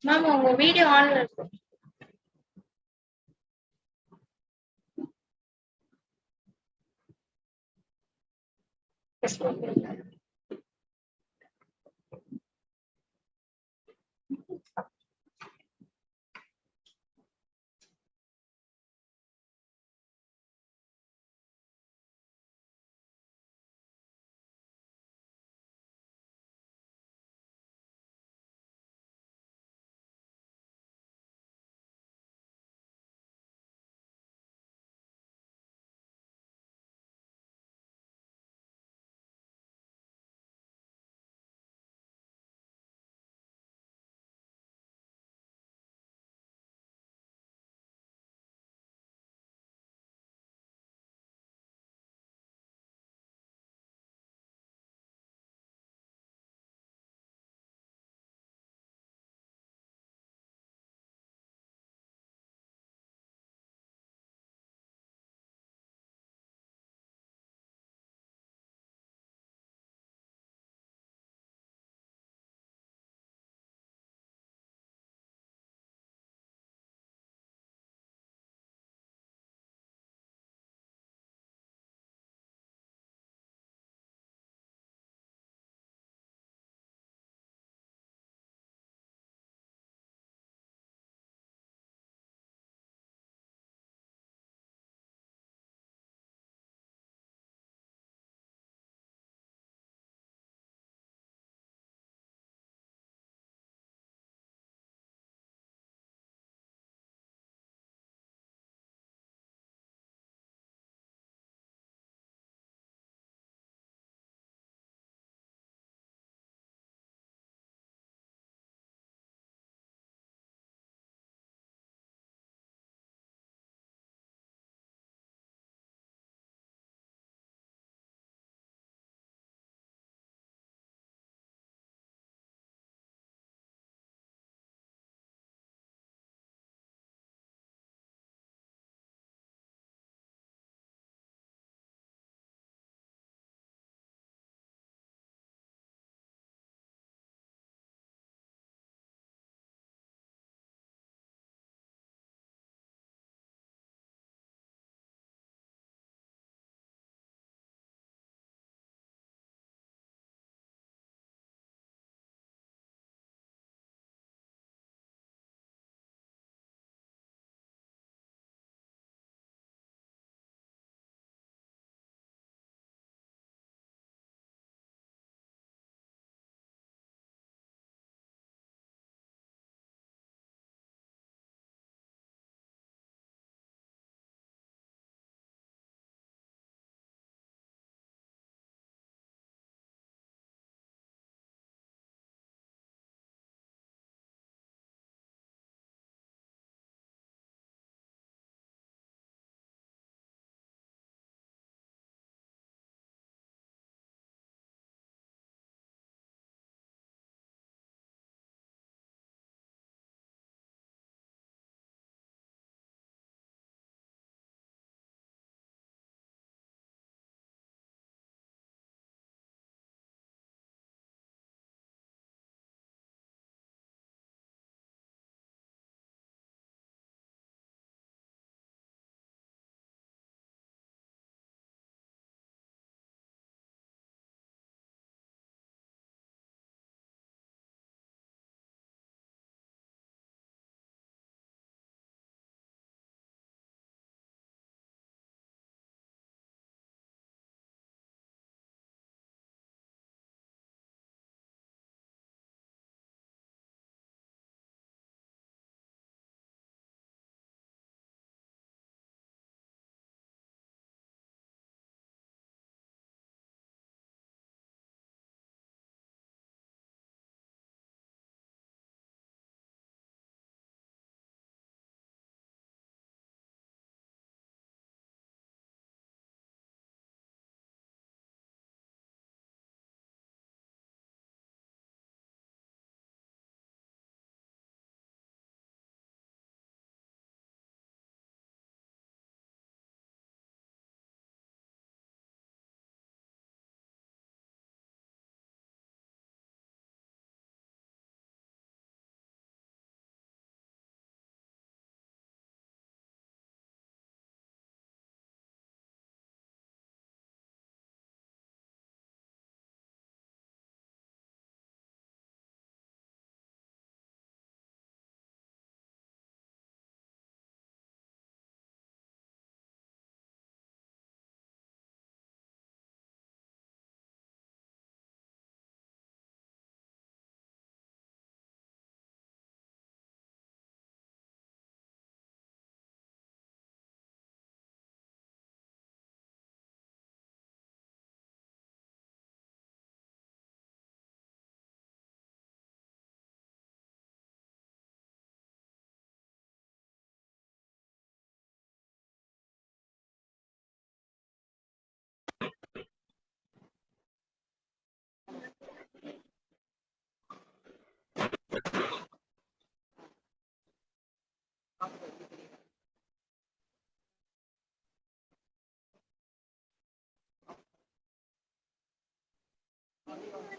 Ma'am உங்க video ஆன்ல இருக்கு. Yes, ma'am.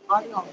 Audio.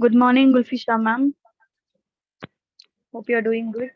Good morning, Gulfisha ma'am. Hope you are doing good.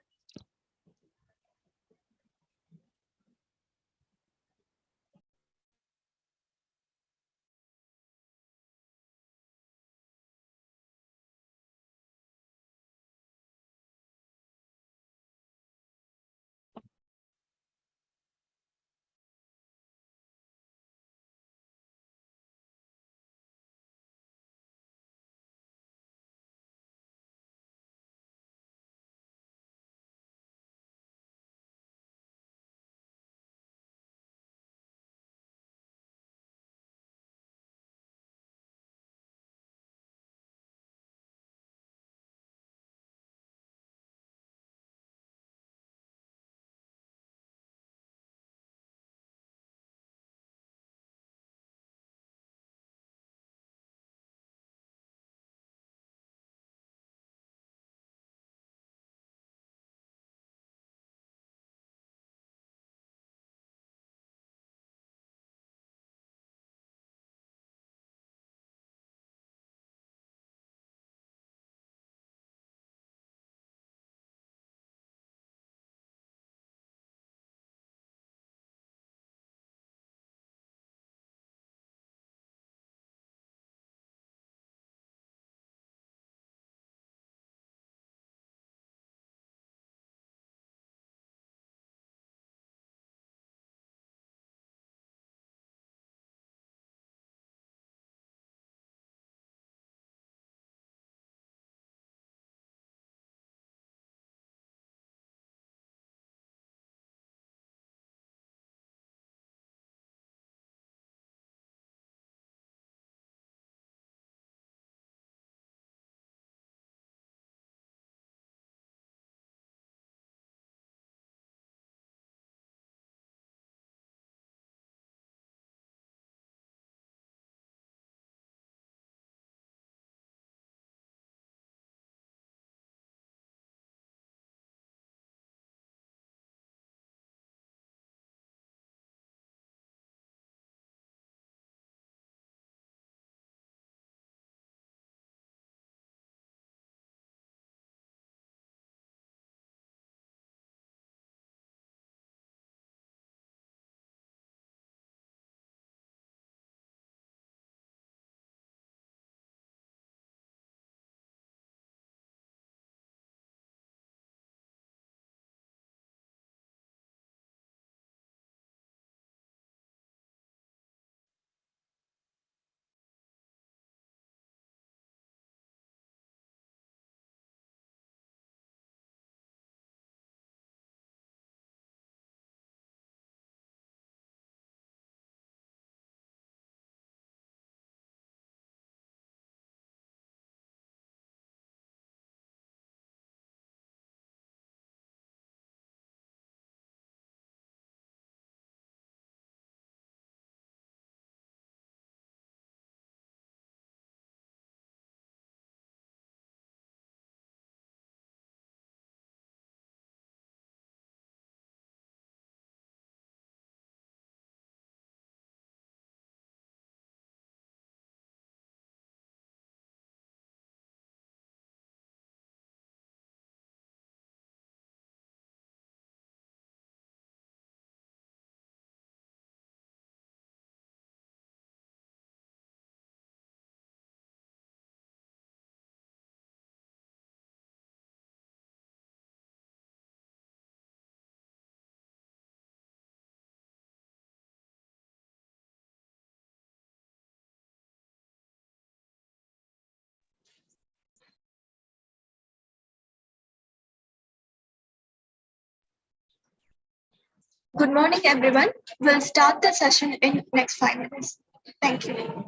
Good morning, everyone. We'll start the session in next 5 minutes. Thank you.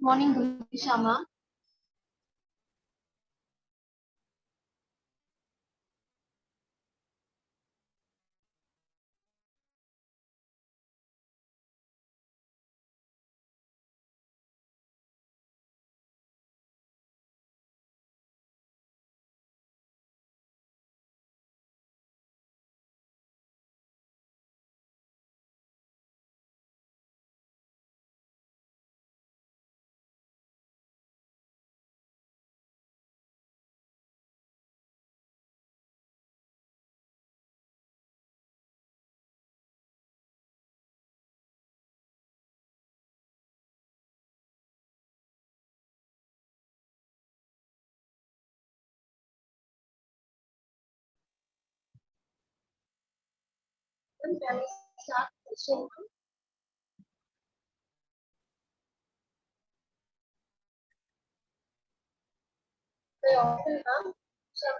Morning, Shama. Can we start the session? Very often, some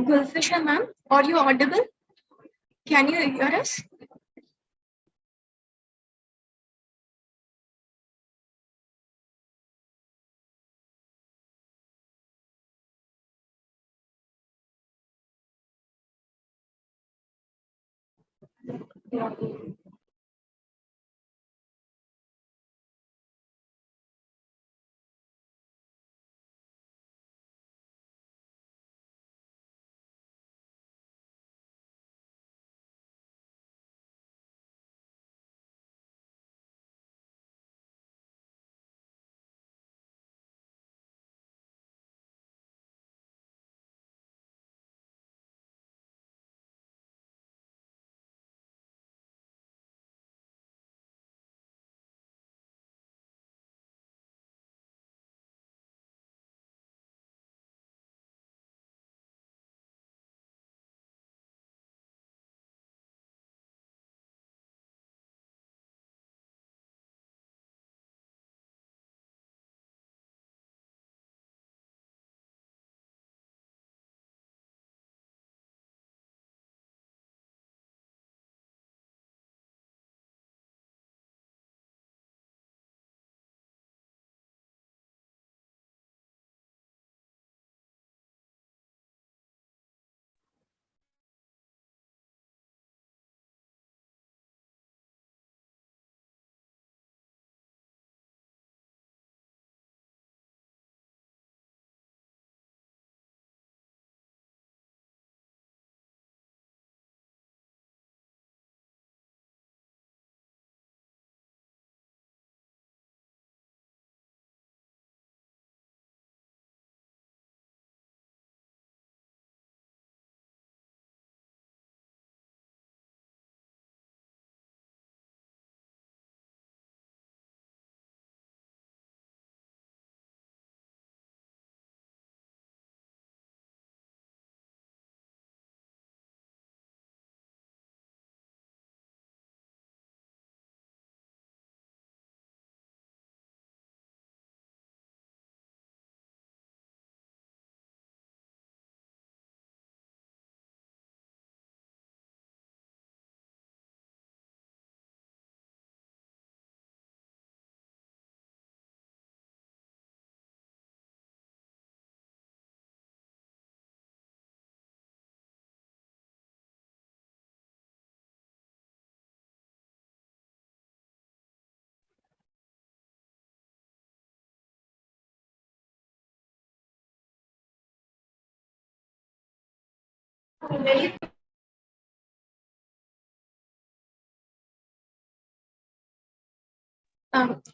Gulfisha ma'am, are you audible? Can you hear us?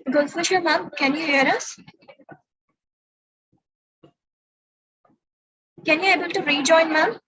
Gulfisha ma'am, can you hear us? Can you able to rejoin, ma'am?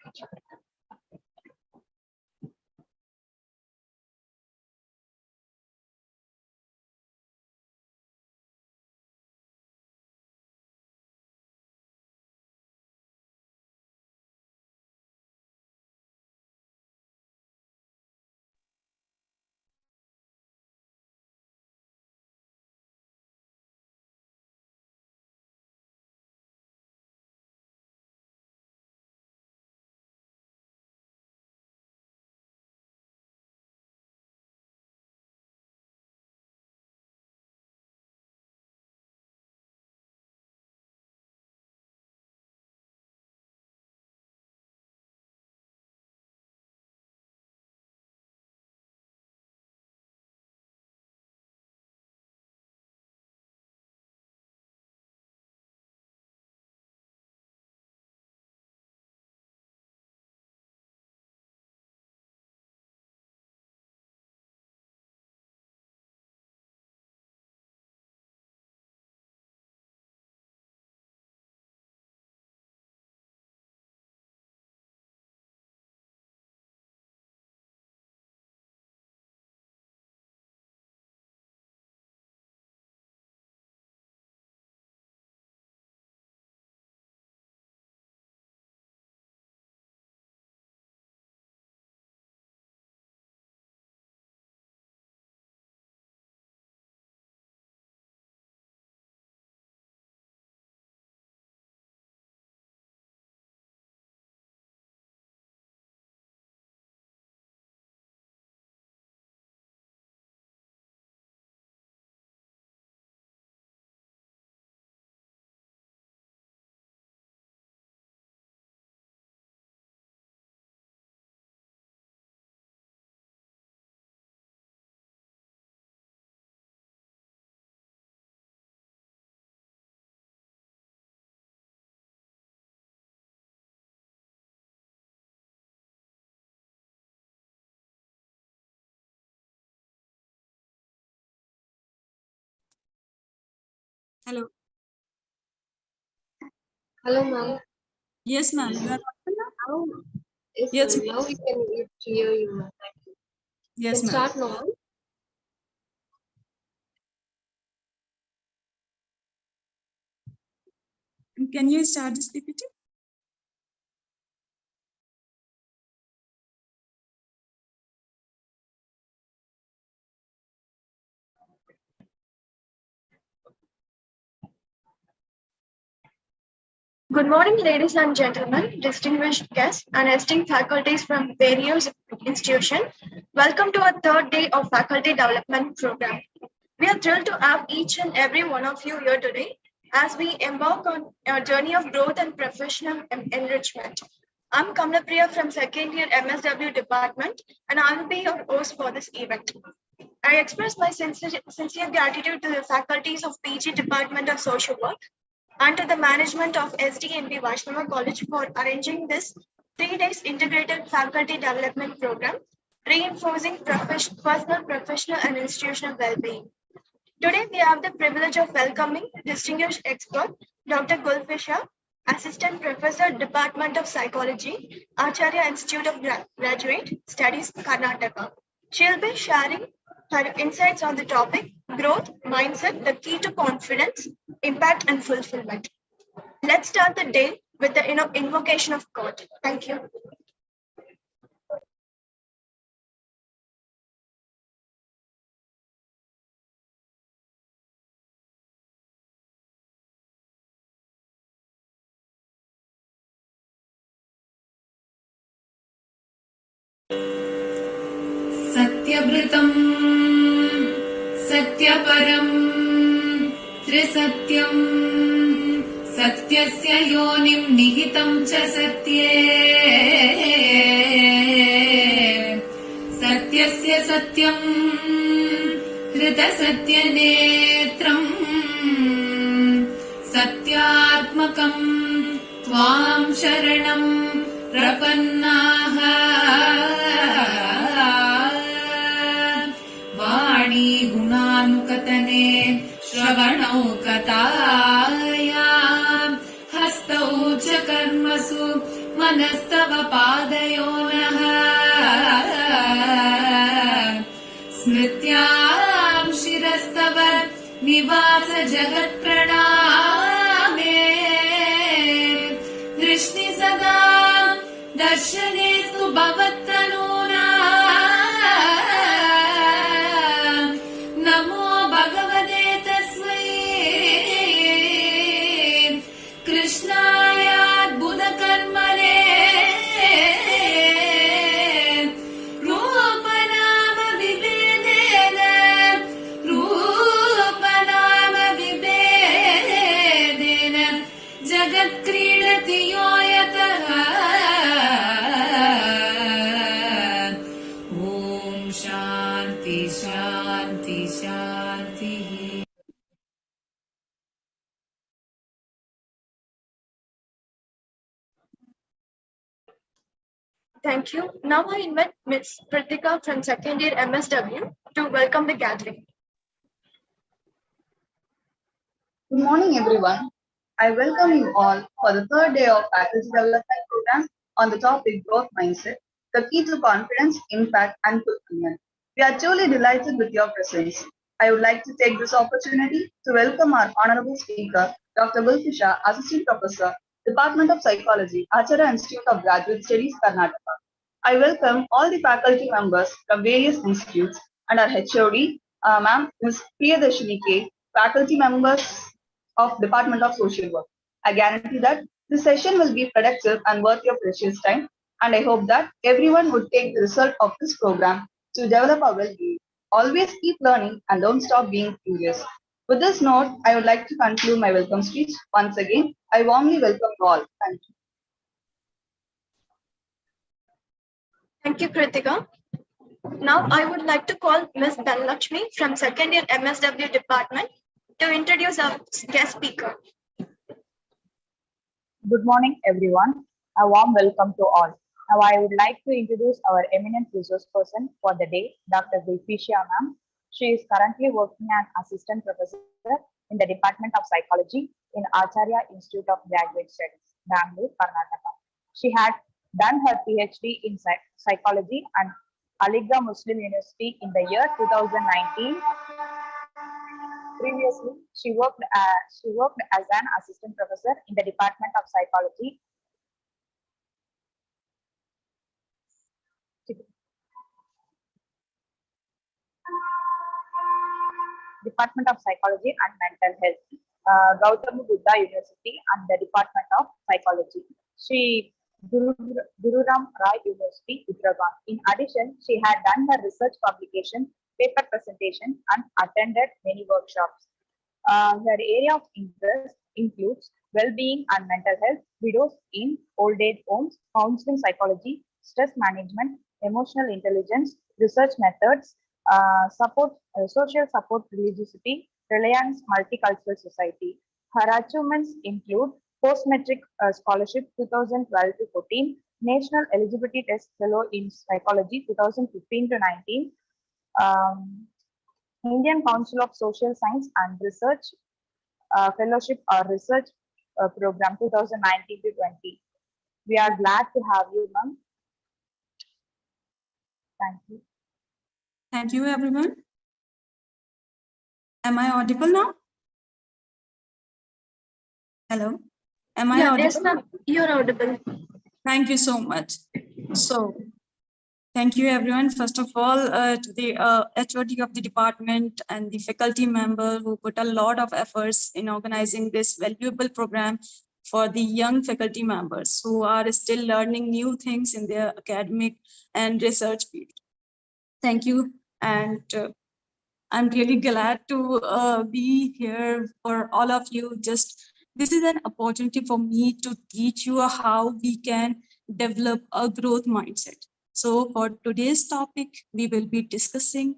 Hello. Hello, ma'am. Yes, ma'am. You are Now, yes, Yes, ma'am. Now we can hear you, ma'am. yes, Can ma'am. start now. Can you start this PPT? Good morning, ladies and gentlemen, distinguished guests, and esteemed faculties from various institutions. Welcome to our third day of Faculty Development Program. We are thrilled to have each and every one of you here today as we embark on a journey of growth and professional enrichment. I'm Kamla Priya from second year MSW department, and I will be your host for this event. I express my sincere gratitude to the faculties of PG Department of Social Work and to the management of SDNB Vaishnava College for arranging this 3 days integrated faculty development program, reinforcing personal, professional, and institutional well-being. Today, we have the privilege of welcoming distinguished expert Dr. Gulfisha, Assistant Professor, Department of Psychology, Acharya Institute of Graduate Studies, Karnataka. She'll be sharing her insights on the topic growth, mindset, the key to confidence, impact, and fulfillment. Let's start the day with the invocation of God. Thank you. सत्यव्रतम् सत्यपरम् त्रिसत्यम् सत्यस्य योनिम् निहितम् च सत्ये सत्यस्य सत्यम् हृतसत्यनेत्रम् सत्यात्मकम् त्वाम् शरणम् प्रपन्नाः वाणी गुणानुकतने श्रवणौ कथायां हस्तौ च कर्मसु मनस्तव पादयोनः स्मृत्यां शिरस्तव निवास जगत्प्रणामे दृष्टि सदा दर्शनेस्तु भवत्तनूना नमो भगवते तस्मै कृष्णायाद्भुतकर्मणे जगत्क्रीडति यो यतः ॐ शान्ति शान्ति शान्तिः Thank you. Now I invite Ms. Pritika from second year MSW to welcome the gathering. Good morning, everyone. I welcome you all for the third day of Faculty Development Program on the topic Growth Mindset, the key to confidence, impact, and fulfillment. We are truly delighted with your presence. I would like to take this opportunity to welcome our Honorable Speaker, Dr. Gulfi Shah, Assistant Professor, Department of Psychology, Acharya Institute of Graduate Studies, Karnataka. I welcome all the faculty members from various institutes and our HOD, Ma'am, Ms. Priyadashini K, faculty members of Department of Social Work. I guarantee that this session will be productive and worth your precious time, and I hope that everyone would take the result of this program to develop our well-being. Always keep learning and don't stop being curious. With this note, I would like to conclude my welcome speech. Once again, I warmly welcome you all. Thank you. Thank you, Kritika. Now I would like to call Ms. Dhanlakshmi from second year MSW department to introduce our guest speaker. Good morning, everyone. A warm welcome to all. Now, I would like to introduce our eminent resource person for the day, Dr. Gulfi Shah ma'am. She is currently working as Assistant Professor in the Department of Psychology in Acharya Institute of Graduate Studies, Bangalore, Karnataka. She had done her PhD in Psychology and Aligarh Muslim University in the year 2019. Previously, she worked as an assistant professor in the Department of Psychology. Department of Psychology and Mental Health, Gautama Buddha University and the Department of Psychology. She Guru Ram Rai University, Uttarakhand. In addition, she had done her research publication, paper presentation, and attended many workshops. Her area of interest includes well-being and mental health, widows in old age homes, counseling psychology, stress management, emotional intelligence, research methods, social support religiosity, Reliance Multicultural Society. Her achievements include Postmetric Scholarship 2012 to 14, National Eligibility Test Fellow in Psychology 2015 to 19, Indian Council of Social Science and Research Fellowship or Research Program 2019 to 20. We are glad to have you, ma'am. Thank you. Thank you, everyone. Am I audible now? Hello? Am I audible? Yes, ma'am, you're audible. Thank you so much. So, thank you, everyone. First of all, to the HOD of the department and the faculty member who put a lot of efforts in organizing this valuable program for the young faculty members who are still learning new things in their academic and research field. Thank you. And I'm really glad to be here for all of you. This is an opportunity for me to teach you how we can develop a growth mindset. So for today's topic, we will be discussing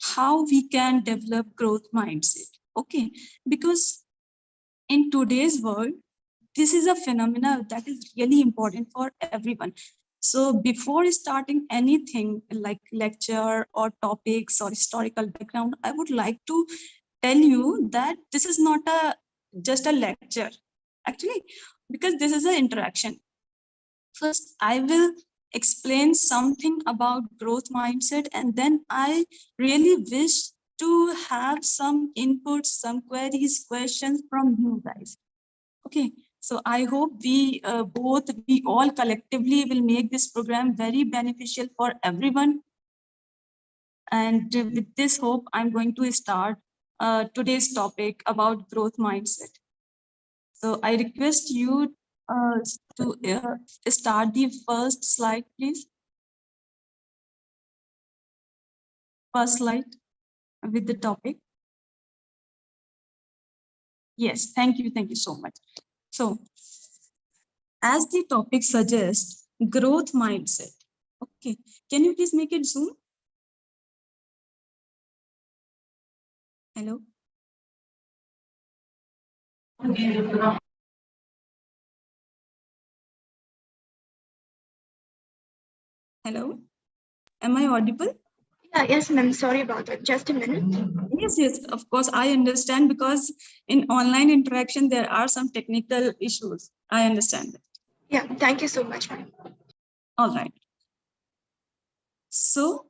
how we can develop growth mindset. Okay, because in today's world, this is a phenomena that is really important for everyone. So before starting anything like lecture or topics or historical background, I would like to tell you that this is not just a lecture, actually, because this is an interaction. First, I will explain something about growth mindset, and then I really wish to have some inputs, some queries, questions from you guys. Okay, so I hope we all collectively will make this program very beneficial for everyone. And with this hope, I'm going to start today's topic about growth mindset. So I request you to start the first slide, please. First slide with the topic. Yes, thank you so much. So, as the topic suggests, growth mindset. Okay, can you please make it zoom? Hello? Hello? Am I audible? Yeah, yes, ma'am. Sorry about that. Just a minute. Yes, of course, I understand, because in online interaction, there are some technical issues. I understand that. Yeah, thank you so much, ma'am. All right. So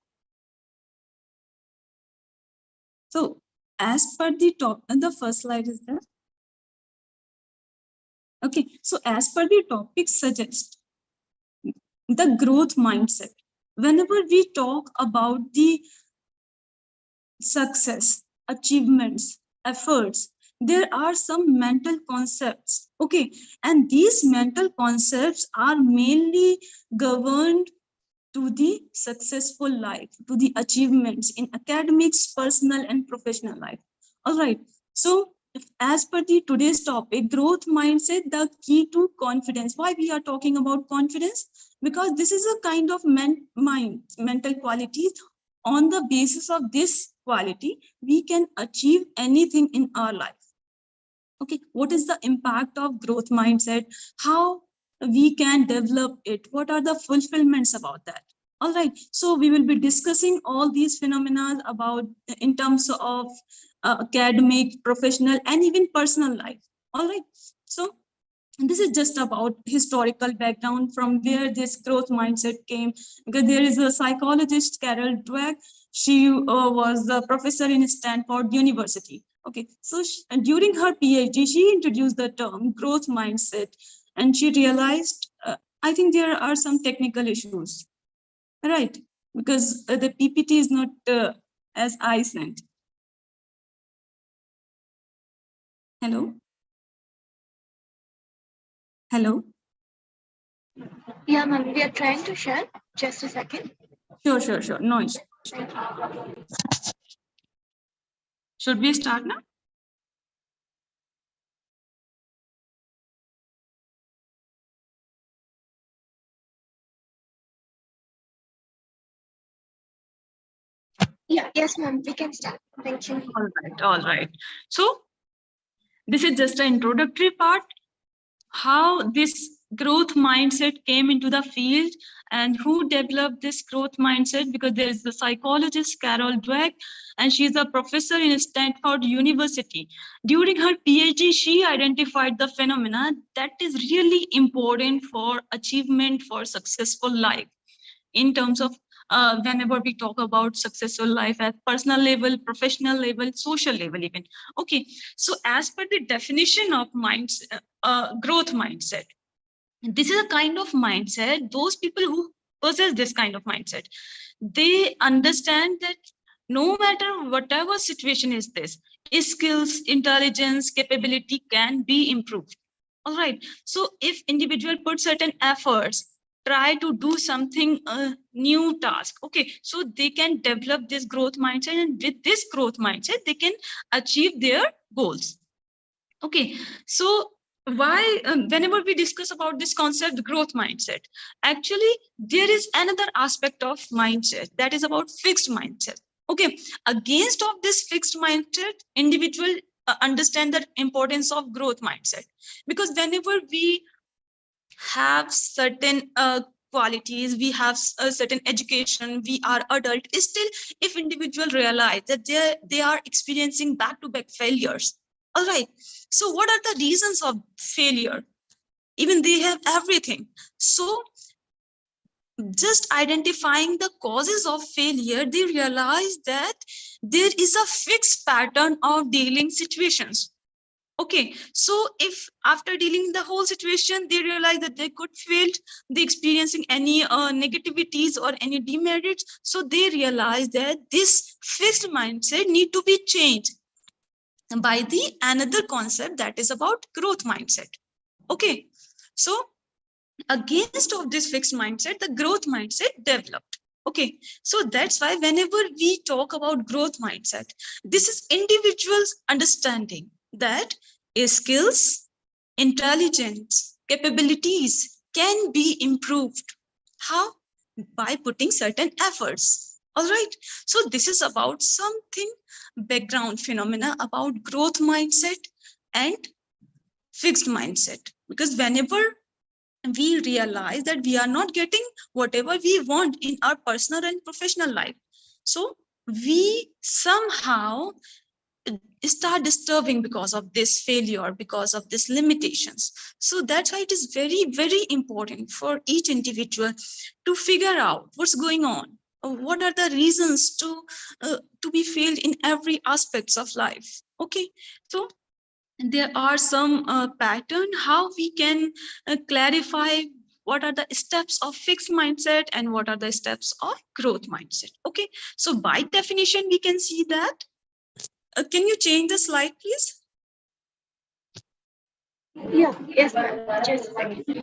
as per the top, and the first slide is there. Okay, so as per the topic suggests, the growth mindset. Whenever we talk about the success, achievements, efforts, there are some mental concepts. Okay, and these mental concepts are mainly governed to the successful life, to the achievements in academics, personal and professional life. All right, so as per the today's topic, growth mindset, the key to confidence. Why we are talking about confidence? Because this is a kind of mental qualities. On the basis of this quality, we can achieve anything in our life. Okay, what is the impact of growth mindset? How we can develop it? What are the fulfillments about that? All right, so we will be discussing all these phenomena about in terms of academic, professional, and even personal life. All right, so this is just about historical background from where this growth mindset came, because there is a psychologist, Carol Dweck. She was a professor in Stanford University. Okay, so during her PhD, she introduced the term growth mindset, and she realized, I think there are some technical issues, right? Because the PPT is not as I sent. Hello? Hello? Yeah, ma'am. We are trying to share. Just a second. Sure. No issue. Should we start now? Yeah, yes, ma'am. We can start. Thank you. All right. So this is just an introductory part, how this growth mindset came into the field and who developed this growth mindset, because there is the psychologist Carol Dweck, and she is a professor in Stanford University. During her PhD, she identified the phenomena that is really important for achievement, for successful life, in terms of whenever we talk about successful life at personal level, professional level, social level even. Okay, so as per the definition of growth mindset, this is a kind of mindset, those people who possess this kind of mindset, they understand that no matter whatever situation is this, skills, intelligence, capability can be improved. All right, so if individual put certain efforts, try to do something new task, okay, so they can develop this growth mindset, and with this growth mindset they can achieve their goals. Okay, so why whenever we discuss about this concept growth mindset, actually there is another aspect of mindset, that is about fixed mindset. Okay, against of this fixed mindset, individual understand the importance of growth mindset, because whenever we have certain qualities, we have a certain education, we are adult, still if individual realize that they are experiencing back-to-back failures. All right, so what are the reasons of failure? Even they have everything. So just identifying the causes of failure, they realize that there is a fixed pattern of dealing situations. Okay, so if after dealing the whole situation, they realize that they could fail, they experiencing any negativities or any demerits, so they realize that this fixed mindset need to be changed by the another concept that is about growth mindset. Okay, so against of this fixed mindset, the growth mindset developed. Okay, so that's why whenever we talk about growth mindset, this is individuals understanding that skills, intelligence, capabilities can be improved. How? By putting certain efforts. All right, so this is about something background phenomena about growth mindset and fixed mindset, because whenever we realize that we are not getting whatever we want in our personal and professional life, so we somehow start disturbing because of this failure, because of these limitations. So that's why it is very, very important for each individual to figure out what's going on, what are the reasons to be failed in every aspects of life. Okay, so there are some pattern how we can clarify what are the steps of fixed mindset and what are the steps of growth mindset. Okay, so by definition we can see that can you change the slide please? Yeah, yes, ma'am. Just a second.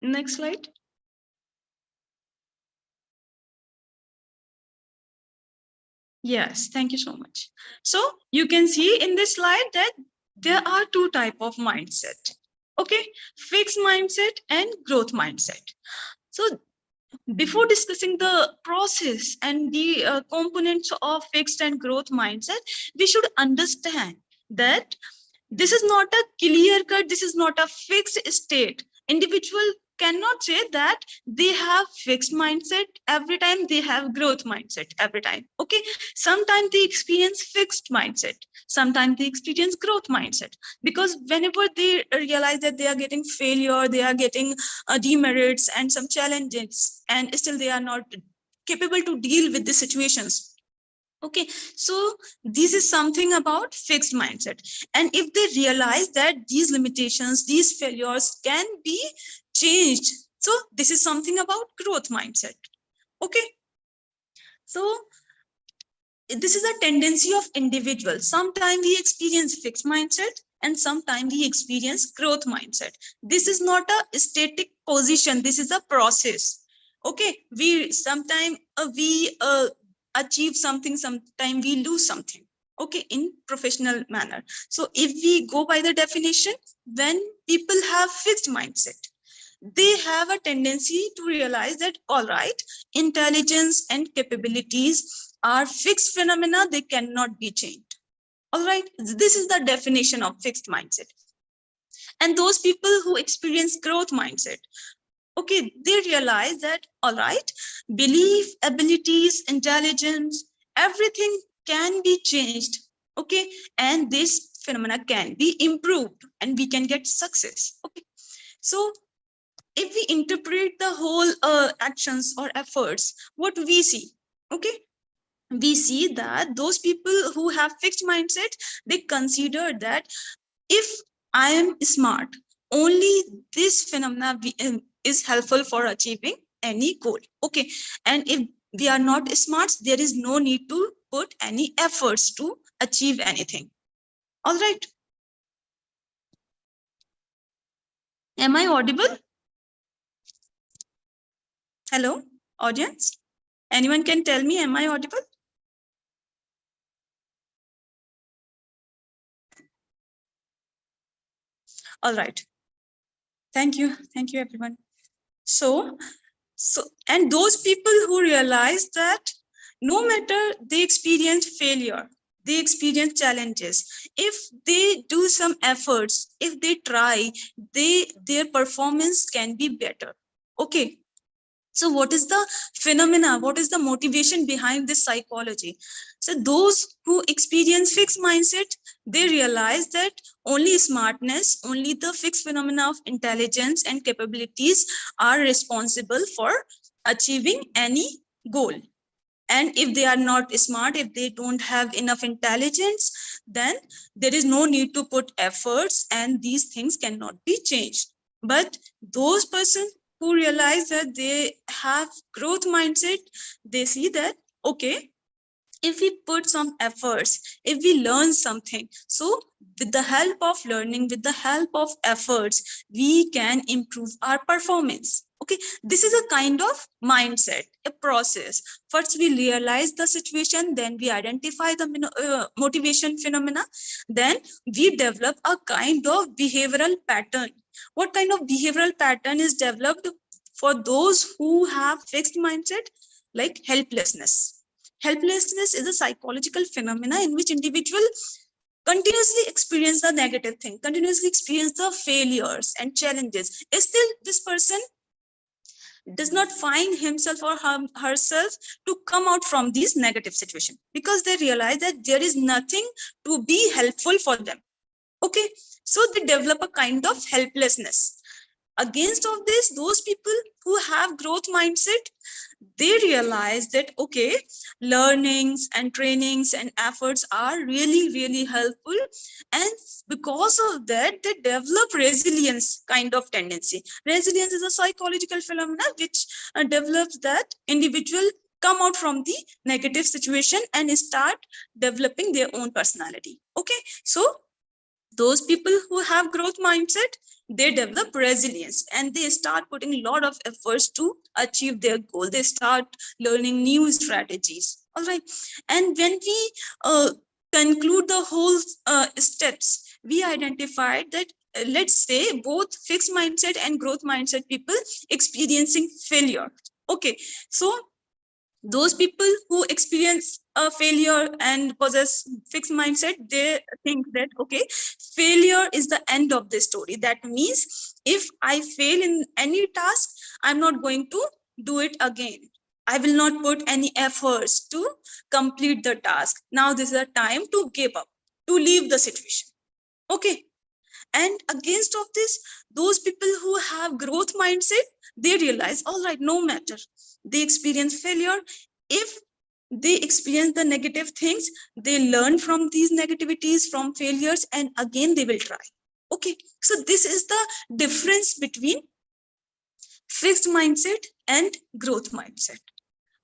Next slide. Yes, thank you so much. So you can see in this slide that there are two types of mindset. Okay, fixed mindset and growth mindset. So before discussing the process and the components of fixed and growth mindset, we should understand that this is not a clear cut, this is not a fixed state. Individual cannot say that they have fixed mindset every time, they have growth mindset every time. Okay, sometimes they experience fixed mindset, sometimes they experience growth mindset, because whenever they realize that they are getting failure, they are getting demerits and some challenges, and still they are not capable to deal with the situations. Okay, so this is something about fixed mindset. And if they realize that these limitations, these failures can be changed, so this is something about growth mindset. Okay, so this is a tendency of individuals. Sometimes we experience fixed mindset and sometimes we experience growth mindset. This is not a static position, this is a process. Okay, we sometimes we achieve something, sometimes we lose something. Okay, in professional manner. So if we go by the definition, when people have fixed mindset, they have a tendency to realize that all right, intelligence and capabilities are fixed phenomena, they cannot be changed. All right, this is the definition of fixed mindset. And those people who experience growth mindset, okay, they realize that all right, belief, abilities, intelligence, everything can be changed. Okay, and this phenomena can be improved and we can get success. Okay, so if we interpret the whole actions or efforts, what we see, okay, we see that those people who have fixed mindset, they consider that if I am smart, only this phenomena is helpful for achieving any goal. Okay, and if we are not smart, there is no need to put any efforts to achieve anything. All right, am I audible? Hello, audience, anyone can tell me, am I audible? All right, thank you everyone. So and those people who realize that no matter they experience failure, they experience challenges, if they do some efforts, if they try, their performance can be better. Okay, so what is the phenomena, what is the motivation behind this psychology? So those who experience fixed mindset, they realize that only smartness, only the fixed phenomena of intelligence and capabilities are responsible for achieving any goal. And if they are not smart, if they don't have enough intelligence, then there is no need to put efforts and these things cannot be changed. But those persons who realize that they have growth mindset, they see that, okay, if we put some efforts, if we learn something, so with the help of learning, with the help of efforts, we can improve our performance. Okay, this is a kind of mindset, a process. First we realize the situation, then we identify the motivation phenomena, then we develop a kind of behavioral pattern. What kind of behavioral pattern is developed for those who have fixed mindset? Like helplessness. Helplessness is a psychological phenomena in which individual continuously experience the negative thing, continuously experience the failures and challenges. Still, this person does not find himself or herself to come out from these negative situations because they realize that there is nothing to be helpful for them. Okay, so they develop a kind of helplessness. Against of this, those people who have growth mindset, they realize that, okay, learnings and trainings and efforts are really, really helpful. And because of that, they develop resilience kind of tendency. Resilience is a psychological phenomenon which develops that individual come out from the negative situation and start developing their own personality. Okay, so those people who have growth mindset, they develop resilience and they start putting a lot of efforts to achieve their goal. They start learning new strategies. All right, and when we conclude the whole steps, we identified that let's say both fixed mindset and growth mindset people experiencing failure. Okay, so those people who experience a failure and possess fixed mindset, they think that, okay, failure is the end of the story. That means if I fail in any task, I'm not going to do it again. I will not put any efforts to complete the task. Now this is a time to give up, to leave the situation. Okay, and against of this, those people who have growth mindset, they realize, all right, no matter they experience failure, if they experience the negative things, they learn from these negativities, from failures, and again they will try. Okay, so this is the difference between fixed mindset and growth mindset.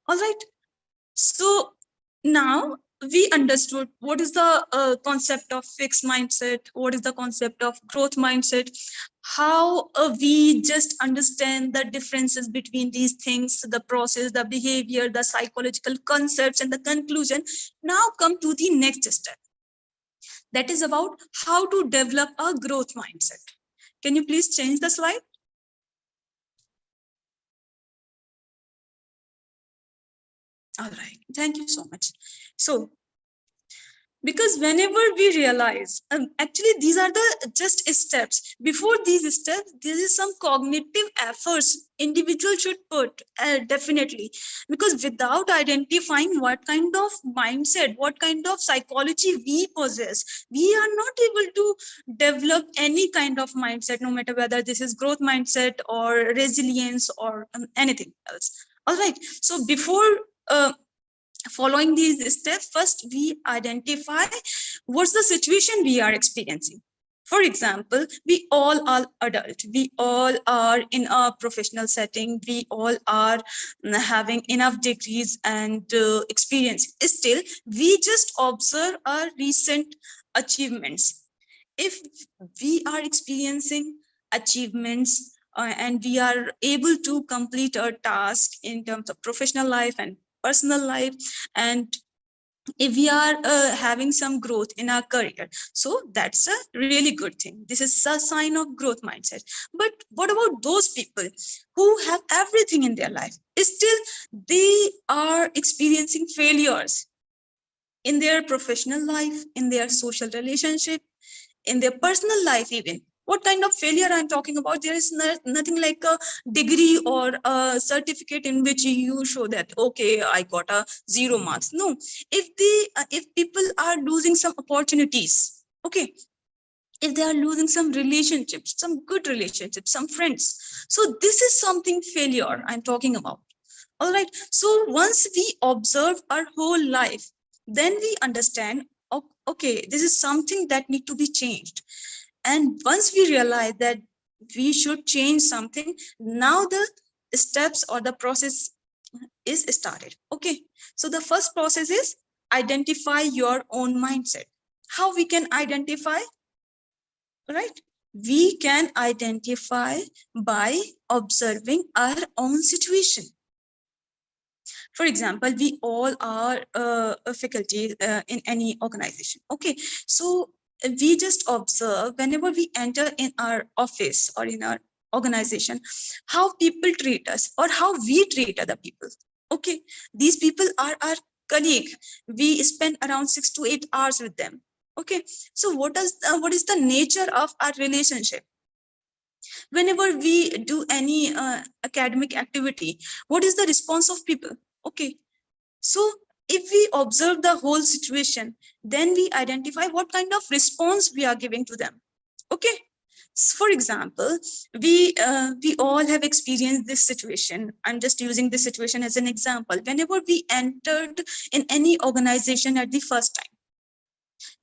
All right, so now we understood what is the concept of fixed mindset, what is the concept of growth mindset, how we just understand the differences between these things, the process, the behavior, the psychological concepts, and the conclusion. Now come to the next step, that is about how to develop a growth mindset. Can you please change the slide? All right, thank you so much. So, because whenever we realize, actually these are the just steps. Before these steps, there is some cognitive efforts individual should put, definitely, because without identifying what kind of mindset, what kind of psychology we possess, we are not able to develop any kind of mindset, no matter whether this is growth mindset or resilience or anything else. All right, so before following these steps, first we identify what's the situation we are experiencing. For example, we all are adult, we all are in a professional setting, we all are having enough degrees and experience. Still, we just observe our recent achievements. If we are experiencing achievements and we are able to complete our task in terms of professional life and personal life, and if we are having some growth in our career, so that's a really good thing. This is a sign of growth mindset. But what about those people who have everything in their life, still they are experiencing failures in their professional life, in their social relationship, in their personal life even? What kind of failure I'm talking about? There is nothing like a degree or a certificate in which you show that, okay, I got a 0 marks. No, if people are losing some opportunities, okay, if they are losing some relationships, some good relationships, some friends, so this is something failure I'm talking about. All right. So once we observe our whole life, then we understand, okay, this is something that need to be changed. And once we realize that we should change something, now the steps or the process is started. Okay. So the first process is identify your own mindset. How we can identify? Right. We can identify by observing our own situation. For example, we all are a faculty in any organization. Okay, so we just observe whenever we enter in our office or in our organization, how people treat us or how we treat other people. Okay, these people are our colleague. We spend around 6 to 8 hours with them. Okay, so what is the nature of our relationship? Whenever we do any academic activity, what is the response of people? Okay, so if we observe the whole situation, then we identify what kind of response we are giving to them. Okay, so for example, we all have experienced this situation. I'm just using this situation as an example. Whenever we entered in any organization at the first time,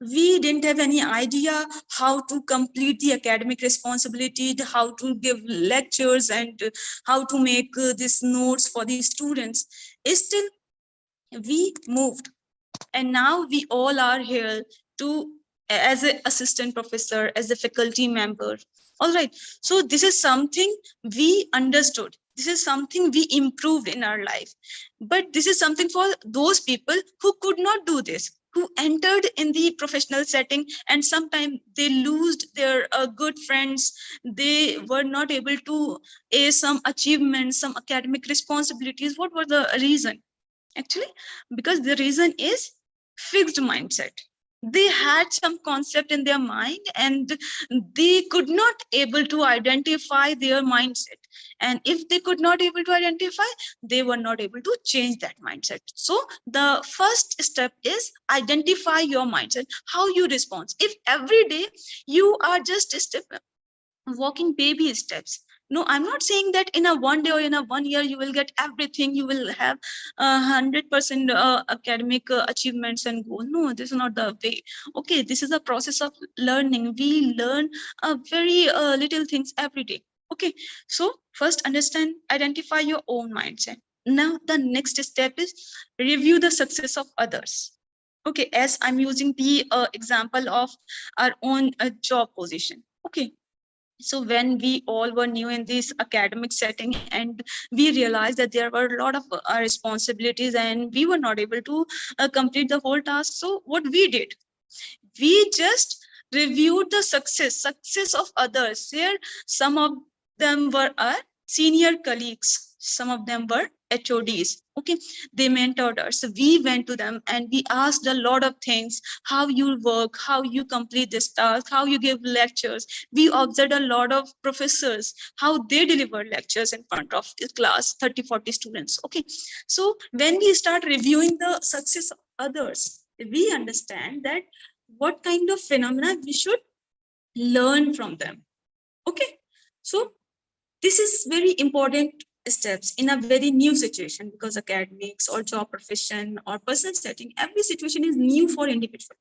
we didn't have any idea how to complete the academic responsibility, how to give lectures, and how to make these notes for the students. Still, we moved, and now we all are here to as an assistant professor, as a faculty member. All right, so this is something we understood, this is something we improved in our life. But this is something for those people who could not do this, who entered in the professional setting, and sometimes they lost their good friends, they were not able to ace some achievements, some academic responsibilities. What was the reason? Actually, because the reason is fixed mindset. They had some concept in their mind and they could not able to identify their mindset. And if they could not able to identify, they were not able to change that mindset. So the first step is identify your mindset, how you respond. If every day you are just walking baby steps, no, I'm not saying that in a 1 day or in a 1 year you will get everything, you will have 100% academic achievements and goal. No, this is not the way. Okay, this is a process of learning. We learn very little things every day. Okay, so first understand, identify your own mindset. Now the next step is review the success of others. Okay, as I'm using the example of our own job position. Okay, so when we all were new in this academic setting and we realized that there were a lot of responsibilities and we were not able to complete the whole task, so what we did, we just reviewed the success of others. Here some of them were our senior colleagues, some of them were HODs. Okay, they mentored us. So we went to them and we asked a lot of things, how you work, how you complete this task, how you give lectures. We observed a lot of professors, how they deliver lectures in front of the class, 30-40 students. Okay, so when we start reviewing the success of others, we understand that what kind of phenomena we should learn from them. Okay, so this is very important steps in a very new situation, because academics or job profession or personal setting, every situation is new for individual.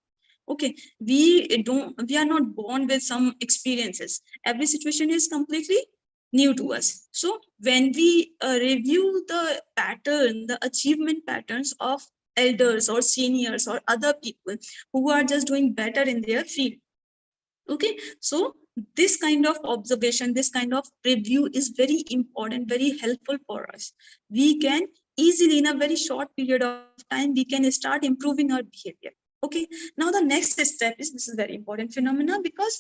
Okay, we are not born with some experiences. Every situation is completely new to us. So when we review the pattern, the achievement patterns of elders or seniors or other people who are just doing better in their field. Okay, so this kind of observation, this kind of review is very important, very helpful for us. We can easily in a very short period of time, we can start improving our behavior. Okay, now the next step is, this is very important phenomena, because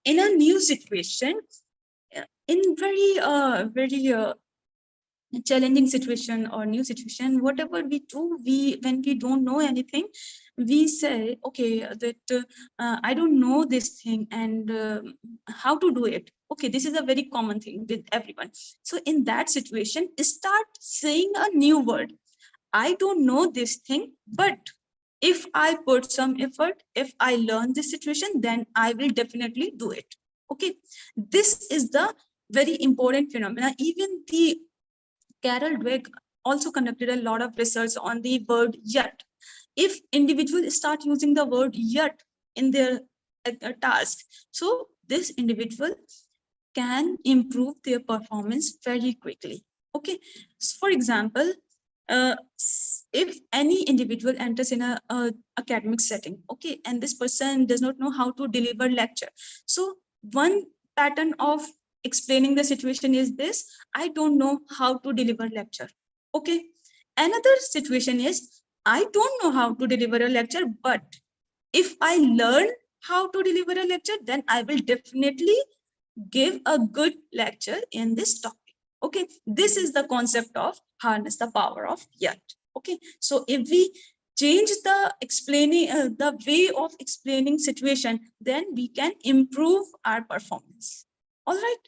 in a new situation, in very challenging situation or new situation, whatever we do, when we don't know anything, we say, okay, that I don't know this thing, and how to do it. Okay, this is a very common thing with everyone. So in that situation, start saying a new word. I don't know this thing, but if I put some effort, if I learn this situation, then I will definitely do it. Okay, this is the very important phenomena. Even the Carol Dweck also conducted a lot of research on the word yet. If individuals start using the word yet in their task, so this individual can improve their performance very quickly. Okay, so for example, if any individual enters in a academic setting, okay, and this person does not know how to deliver lecture, so one pattern of explaining the situation is this: I don't know how to deliver lecture. Okay, another situation is, I don't know how to deliver a lecture, but if I learn how to deliver a lecture, then I will definitely give a good lecture in this topic. Okay, this is the concept of harness the power of yet. Okay, so if we change the explaining the way of explaining situation, then we can improve our performance. All right,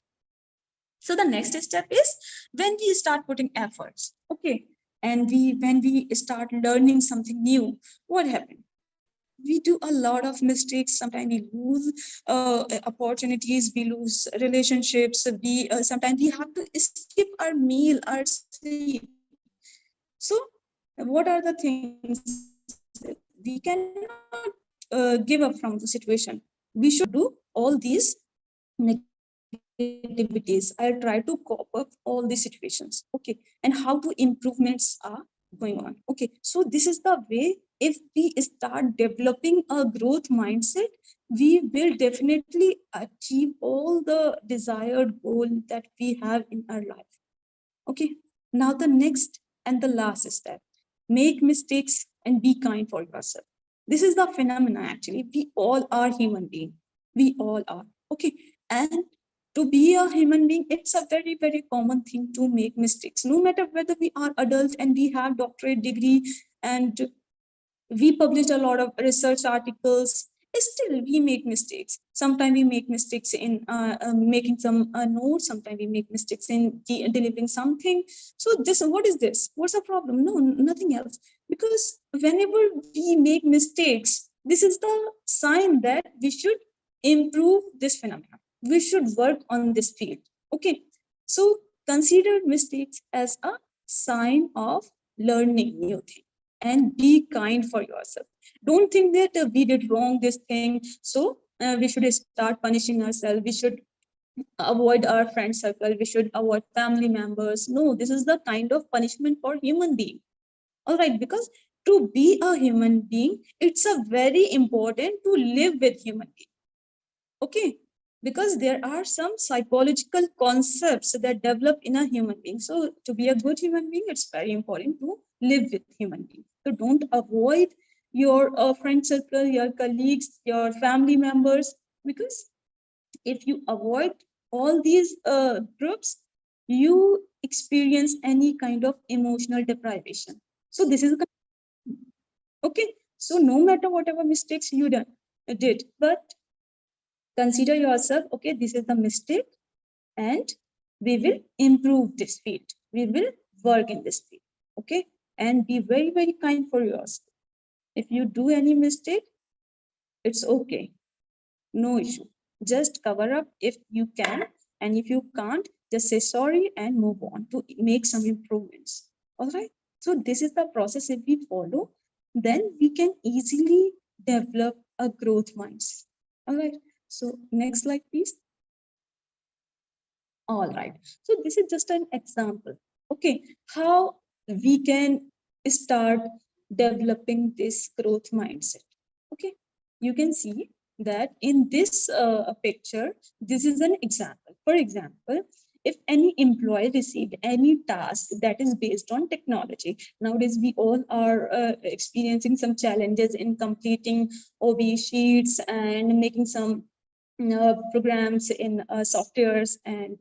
so the next step is when we start putting efforts. Okay, and when we start learning something new, what happens? We do a lot of mistakes. Sometimes we lose opportunities, we lose relationships, we sometimes we have to skip our meal, our sleep. So what are the things? We cannot give up from the situation. We should do all these negativities. I'll try to cope up all these situations. Okay, and how to improvements are going on. Okay, so this is the way. If we start developing a growth mindset, we will definitely achieve all the desired goal that we have in our life. Okay, now the next and the last step: make mistakes and be kind for yourself. This is the phenomena. Actually, we all are human beings. We all are. Okay, and to be a human being, it's a very, very common thing to make mistakes. No matter whether we are adults and we have doctorate degree and we published a lot of research articles, still we make mistakes. Sometimes we make mistakes in making some notes. Sometimes we make mistakes in delivering something. So this, what is this? What's the problem? No, nothing else. Because whenever we make mistakes, this is the sign that we should improve this phenomenon. We should work on this field. Okay, so consider mistakes as a sign of learning new things. And be kind for yourself. Don't think that we did wrong this thing, so we should start punishing ourselves. We should avoid our friend circle. We should avoid family members. No, this is the kind of punishment for human being. All right, because to be a human being, it's a very important to live with human being. Okay, because there are some psychological concepts that develop in a human being. So to be a good human being, it's very important to live with human beings. So don't avoid your friend circle, your colleagues, your family members, because if you avoid all these groups, you experience any kind of emotional deprivation. So this is okay. So no matter whatever mistakes you did, but consider yourself, okay, this is the mistake, and we will improve this field. We will work in this field. Okay, and be very, very kind for yourself. If you do any mistake, it's okay, no issue. Just cover up if you can, and if you can't, just say sorry and move on to make some improvements. All right, so this is the process. If we follow, then we can easily develop a growth mindset. All right, so next slide, please. All right, so this is just an example. Okay, how we can start developing this growth mindset. Okay, you can see that in this picture, this is an example. For example, if any employee received any task that is based on technology. Nowadays, we all are experiencing some challenges in completing OB sheets and making some programs in softwares, and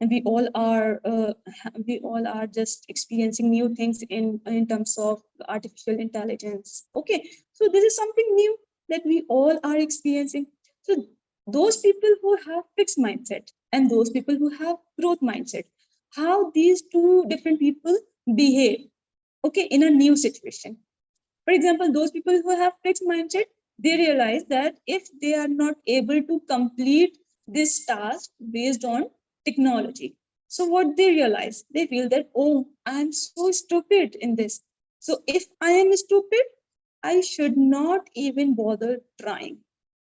we all are just experiencing new things in terms of artificial intelligence. Okay, so this is something new that we all are experiencing. So those people who have fixed mindset and those people who have growth mindset, how these two different people behave, okay, in a new situation. For example, those people who have fixed mindset, they realize that if they are not able to complete this task based on technology, so what they realize, they feel that, oh, I'm so stupid in this. So if I am stupid, I should not even bother trying.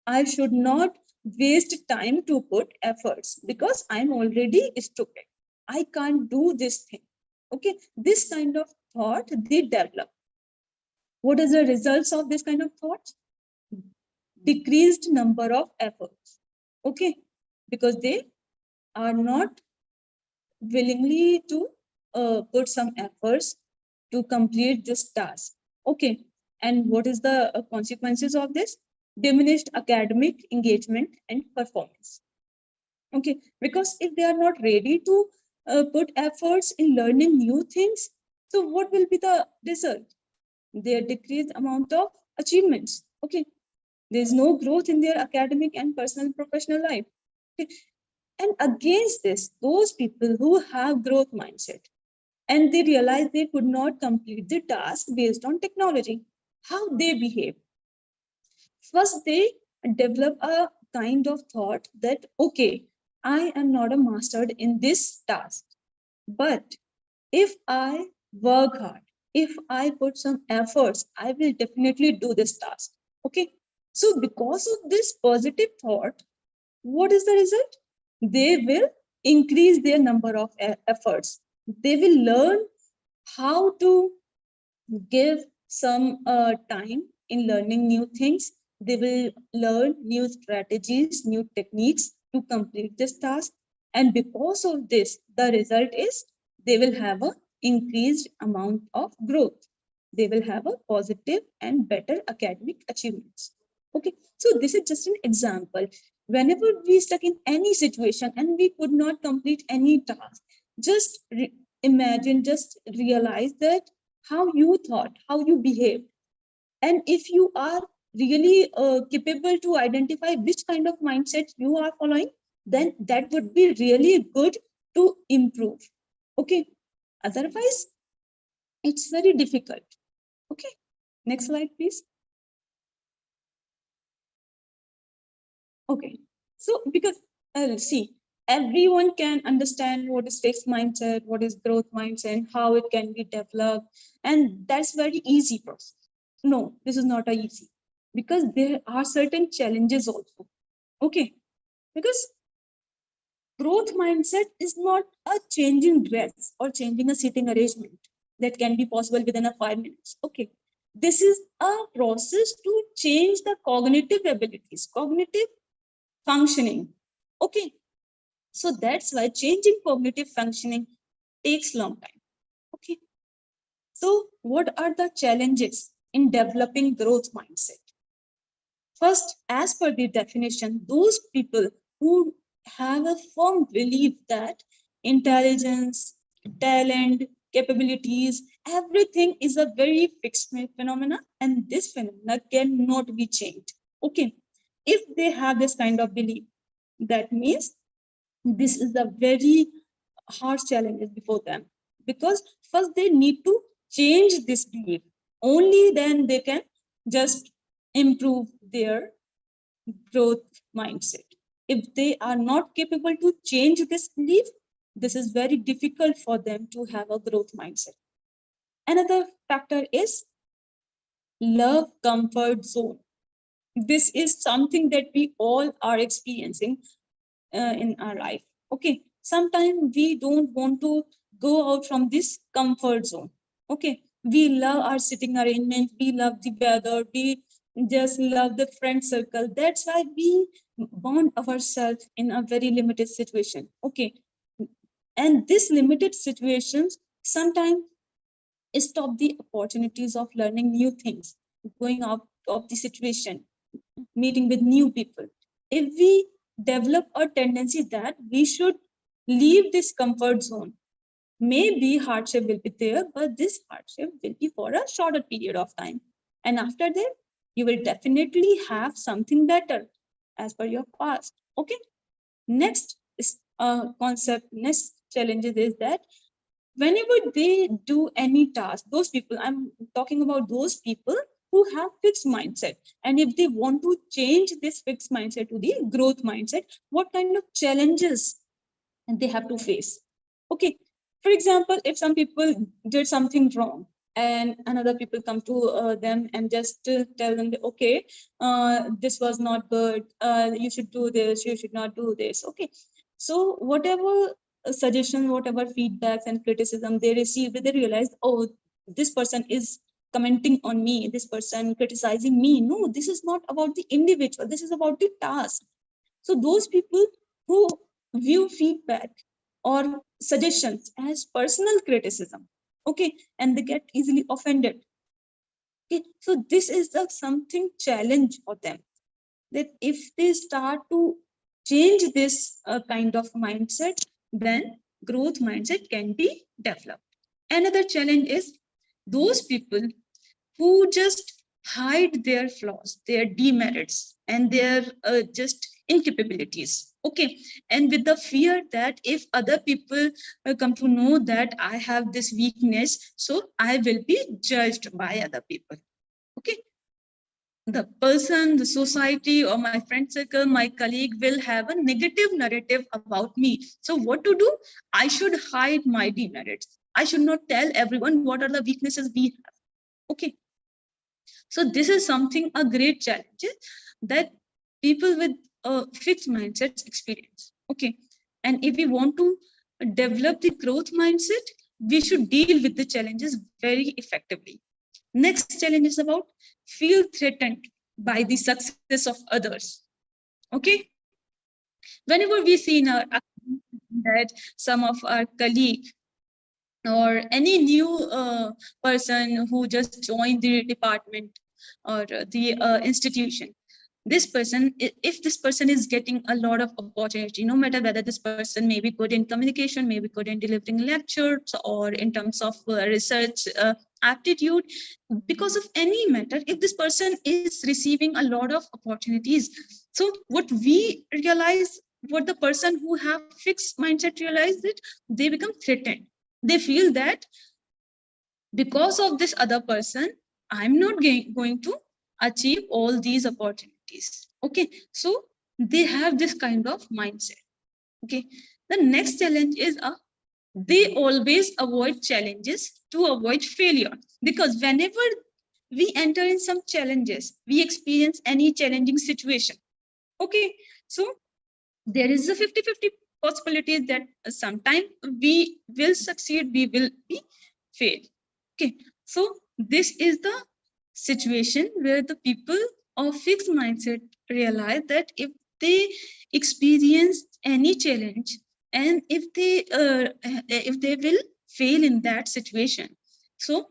I should not waste time to put efforts because I'm already stupid. I can't do this thing. Okay, this kind of thought they develop. What is the results of this kind of thoughts? Decreased number of efforts. Okay, because they are not willingly to put some efforts to complete this task. Okay, and what is the consequences of this? Diminished academic engagement and performance. Okay, because if they are not ready to put efforts in learning new things, so what will be the result? Their decreased amount of achievements. Okay, there's no growth in their academic and personal professional life. Okay. And against this, those people who have growth mindset and they realize they could not complete the task based on technology, how they behave. First, they develop a kind of thought that, okay, I am not a master in this task, but if I work hard, if I put some efforts, I will definitely do this task. Okay. So because of this positive thought, what is the result? They will increase their number of efforts. They will learn how to give some time in learning new things. They will learn new strategies, new techniques to complete this task. And because of this, the result is they will have an increased amount of growth. They will have a positive and better academic achievements. Okay, so this is just an example. Whenever we stuck in any situation and we could not complete any task, just imagine, just realize that how you thought, how you behaved. And if you are really capable to identify which kind of mindset you are following, then that would be really good to improve. Okay, otherwise, it's very difficult. Okay, next slide, please. Okay, so because see, everyone can understand what is fixed mindset, what is growth mindset, and how it can be developed, and that's very easy process. No, this is not a easy, because there are certain challenges also. Okay, because growth mindset is not a changing dress or changing a sitting arrangement that can be possible within a 5 minutes. Okay, this is a process to change the cognitive abilities, cognitive functioning. Okay, so that's why changing cognitive functioning takes long time. Okay, so what are the challenges in developing growth mindset? First, as per the definition, those people who have a firm belief that intelligence, talent, capabilities, everything is a very fixed phenomena, and this phenomena cannot be changed. Okay, if they have this kind of belief, that means this is a very hard challenge before them, because first they need to change this belief. Only then they can just improve their growth mindset. If they are not capable to change this belief, this is very difficult for them to have a growth mindset. Another factor is love comfort zone. This is something that we all are experiencing in our life. Okay, sometimes we don't want to go out from this comfort zone. Okay, we love our sitting arrangement, we love the weather, we just love the friend circle. That's why we bond ourselves in a very limited situation. Okay, And this limited situations sometimes stop the opportunities of learning new things, going out of the situation, meeting with new people. If we develop a tendency that we should leave this comfort zone, maybe hardship will be there, but this hardship will be for a shorter period of time. And after that, you will definitely have something better as per your past. Okay. Next is concept, next challenges is that whenever they do any task, those people, I'm talking about those people who have fixed mindset. And if they want to change this fixed mindset to the growth mindset, what kind of challenges they have to face? Okay. For example, if some people did something wrong and another people come to them and just tell them, that, okay, this was not good, you should do this, you should not do this. Okay. So whatever suggestion, whatever feedbacks and criticism they received, they realized, oh, this person is commenting on me, this person criticizing me. No, this is not about the individual, this is about the task. So those people who view feedback or suggestions as personal criticism, okay, and they get easily offended. Okay, so this is the something challenge for them, that if they start to change this kind of mindset, then growth mindset can be developed. Another challenge is those people who just hide their flaws, their demerits, and their just incapabilities. Okay, and with the fear that if other people come to know that I have this weakness, so I will be judged by other people. Okay, the person, the society, or my friend circle, my colleague will have a negative narrative about me. So what to do? I should hide my demerits. I should not tell everyone what are the weaknesses we have. Okay. So this is something, a great challenge that people with fixed mindsets experience. Okay. And if we want to develop the growth mindset, we should deal with the challenges very effectively. Next challenge is about feel threatened by the success of others. Okay. Whenever we see in our that some of our colleagues or any new person who just joined the department or the institution, this person, if this person is getting a lot of opportunity, no matter whether this person may be good in communication, may be good in delivering lectures, or in terms of research aptitude, because of any matter, if this person is receiving a lot of opportunities, so what we realize, what the person who have fixed mindset realize, that they become threatened. They feel that because of this other person, I'm not going to achieve all these opportunities. Okay, so they have this kind of mindset. Okay, the next challenge is they always avoid challenges to avoid failure, because whenever we enter in some challenges, we experience any challenging situation. Okay, so there is a 50-50 possibility that sometime we will succeed, we will be fail. Okay, so this is the situation where the people of fixed mindset realize that if they experience any challenge and if they will fail in that situation, so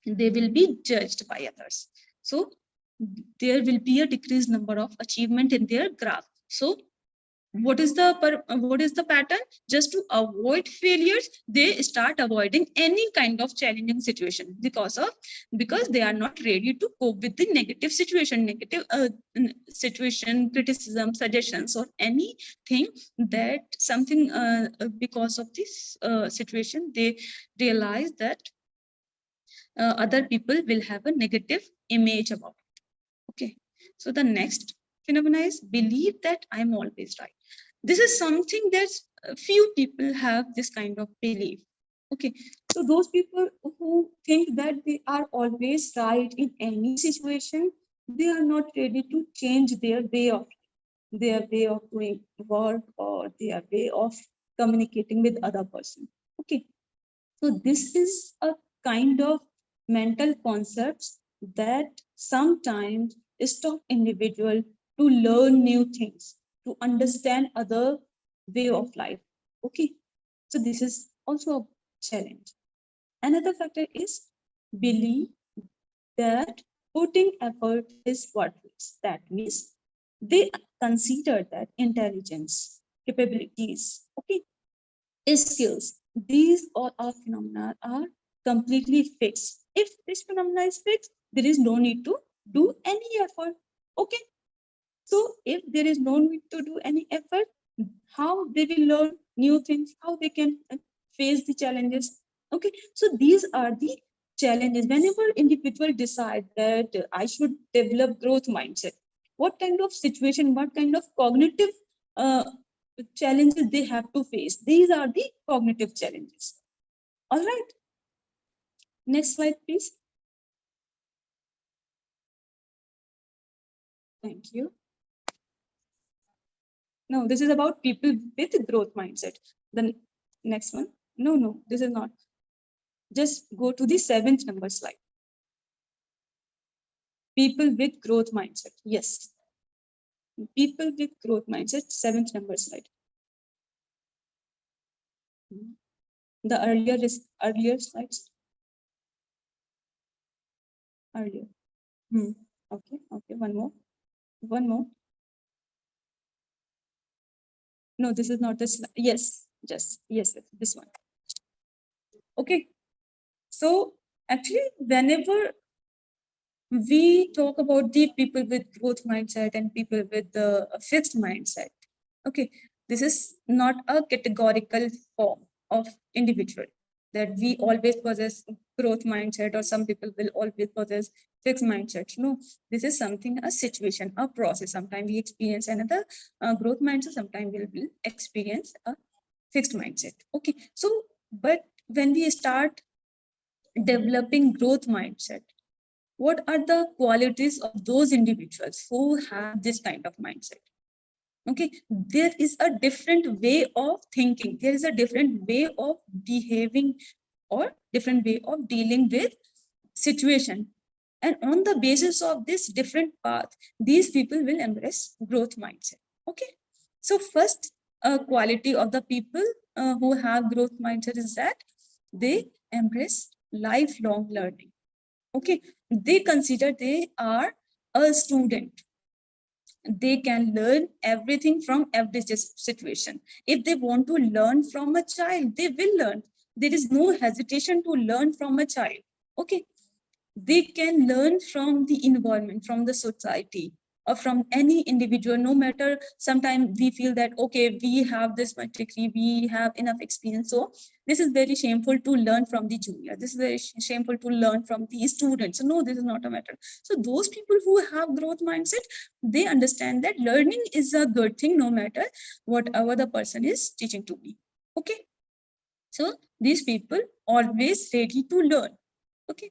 they will be judged by others. So there will be a decreased number of achievement in their graph. So what is the pattern? Just to avoid failures, they start avoiding any kind of challenging situation because they are not ready to cope with the negative situation, criticism, suggestions, or anything that something because of this situation they realize that other people will have a negative image about it. Okay, so the next phenomena is believe that I'm always right. This is something that few people have this kind of belief. Okay, so those people who think that they are always right in any situation, they are not ready to change their way of doing work or their way of communicating with other person. Okay, so this is a kind of mental concepts that sometimes stop individual to learn new things, to understand other way of life. Okay, So this is also a challenge. Another factor is believe that putting effort is worthless. That means they consider that intelligence, capabilities, okay, skills, these all are phenomena are completely fixed. If this phenomena is fixed, there is no need to do any effort. Okay. So if there is no need to do any effort, how they will learn new things, how they can face the challenges. Okay. So these are the challenges. Whenever individual decide that I should develop growth mindset, what kind of situation, what kind of cognitive challenges they have to face. These are the cognitive challenges. All right. Next slide, please. Thank you. No, this is about people with growth mindset. The next one. No, this is not. Just go to the 7th number slide. People with growth mindset. Yes. People with growth mindset, 7th number slide. The earlier slides. Earlier. Okay, one more. No, this is not the slide. Yes, this one. Okay. So actually, whenever we talk about the people with growth mindset and people with the fixed mindset, okay, this is not a categorical form of individual that we always possess growth mindset or some people will always possess fixed mindset. No, this is something, a situation, a process. Sometimes we experience another growth mindset, sometimes we will experience a fixed mindset. Okay, so but when we start developing growth mindset, what are the qualities of those individuals who have this kind of mindset? Okay, there is a different way of thinking, there is a different way of behaving or different way of dealing with situation, and on the basis of this different path, these people will embrace growth mindset. Okay, so first quality of the people who have growth mindset is that they embrace lifelong learning. Okay, they consider they are a student. They can learn everything from every situation. If they want to learn from a child, they will learn. There is no hesitation to learn from a child. Okay, they can learn from the environment, from the society, or from any individual, no matter. Sometimes we feel that, okay, we have this much degree, we have enough experience, so this is very shameful to learn from the junior, this is very shameful to learn from the students. So no, this is not a matter. So those people who have growth mindset, they understand that learning is a good thing, no matter whatever the person is teaching to me. Okay, so these people always ready to learn. Okay,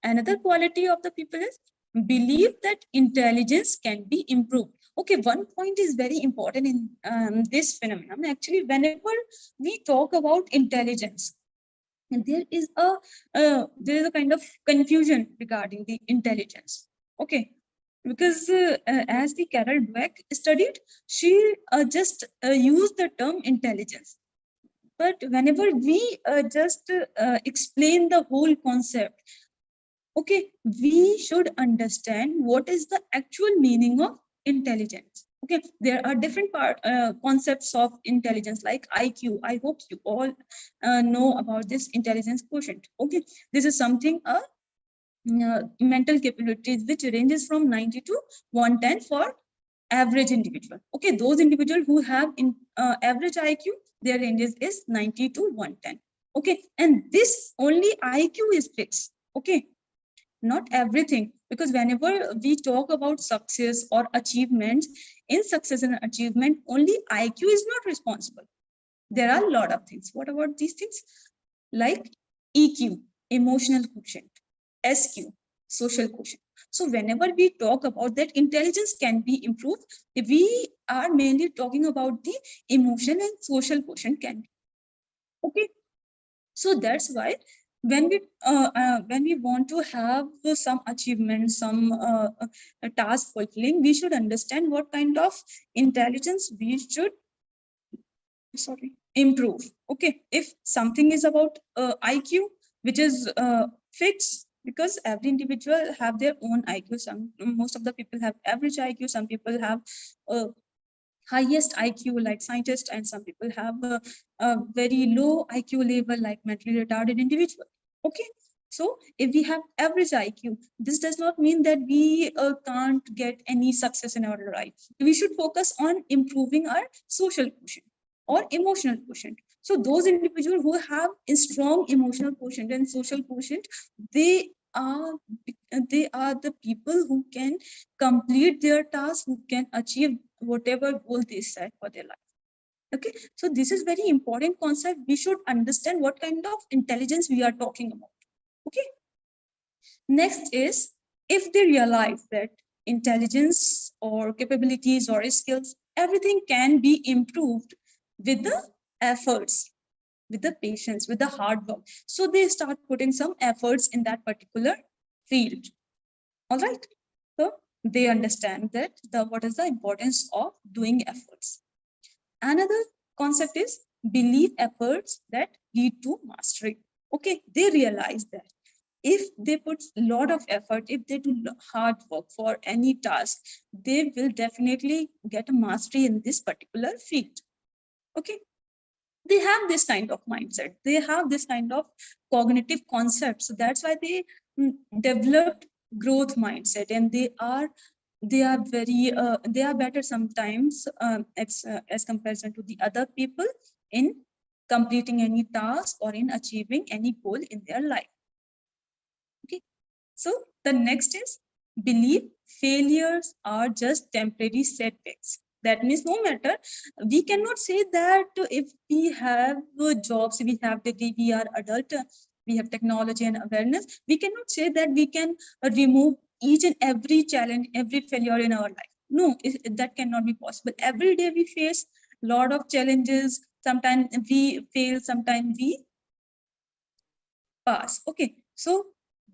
another quality of the people is believe that intelligence can be improved. Okay, one point is very important in this phenomenon. Actually, whenever we talk about intelligence, there is a kind of confusion regarding the intelligence. Okay, because as the Carol Dweck studied, she just used the term intelligence. But whenever we just explain the whole concept, okay, we should understand what is the actual meaning of intelligence. Okay, there are different concepts of intelligence like IQ. I hope you all know about this intelligence quotient. Okay, this is something mental capabilities which ranges from 90 to 110 for average individual. Okay, those individuals who have average IQ, their ranges is 90 to 110. Okay, and this only IQ is fixed. Okay, not everything, because whenever we talk about success or achievements, in success and achievement, only IQ is not responsible. There are a lot of things. What about these things? Like EQ, emotional quotient, SQ, social quotient. So whenever we talk about that intelligence can be improved, we are mainly talking about the emotion and social quotient can be. Okay, so that's why when we want to have some achievement, some task fulfilling, we should understand what kind of intelligence we should improve. Okay, if something is about IQ, which is fixed, because every individual have their own IQ. Most of the people have average IQ. Some people have highest IQ like scientists, and some people have a very low IQ level like mentally retarded individual. Okay, so if we have average IQ, this does not mean that we can't get any success in our life. We should focus on improving our social quotient or emotional quotient. So those individuals who have a strong emotional quotient and social quotient, they are the people who can complete their task, who can achieve whatever goal they set for their life. Okay, so this is very important concept. We should understand what kind of intelligence we are talking about. Okay, next is, if they realize that intelligence or capabilities or skills, everything can be improved with the efforts, with the patience, with the hard work. So they start putting some efforts in that particular field. All right, so they understand that what is the importance of doing efforts. Another concept is believe efforts that lead to mastery. Okay, they realize that if they put a lot of effort, if they do hard work for any task, they will definitely get a mastery in this particular field. Okay, they have this kind of mindset, they have this kind of cognitive concept. So that's why they developed growth mindset, and they are very they are better sometimes as comparison to the other people in completing any task or in achieving any goal in their life. Okay, so the next is believe failures are just temporary setbacks. That means no matter, we cannot say that if we have jobs, we have degree, we are adult, we have technology and awareness, we cannot say that we can remove each and every challenge, every failure in our life. No, that cannot be possible. Every day we face a lot of challenges. Sometimes we fail, sometimes we pass. Okay, so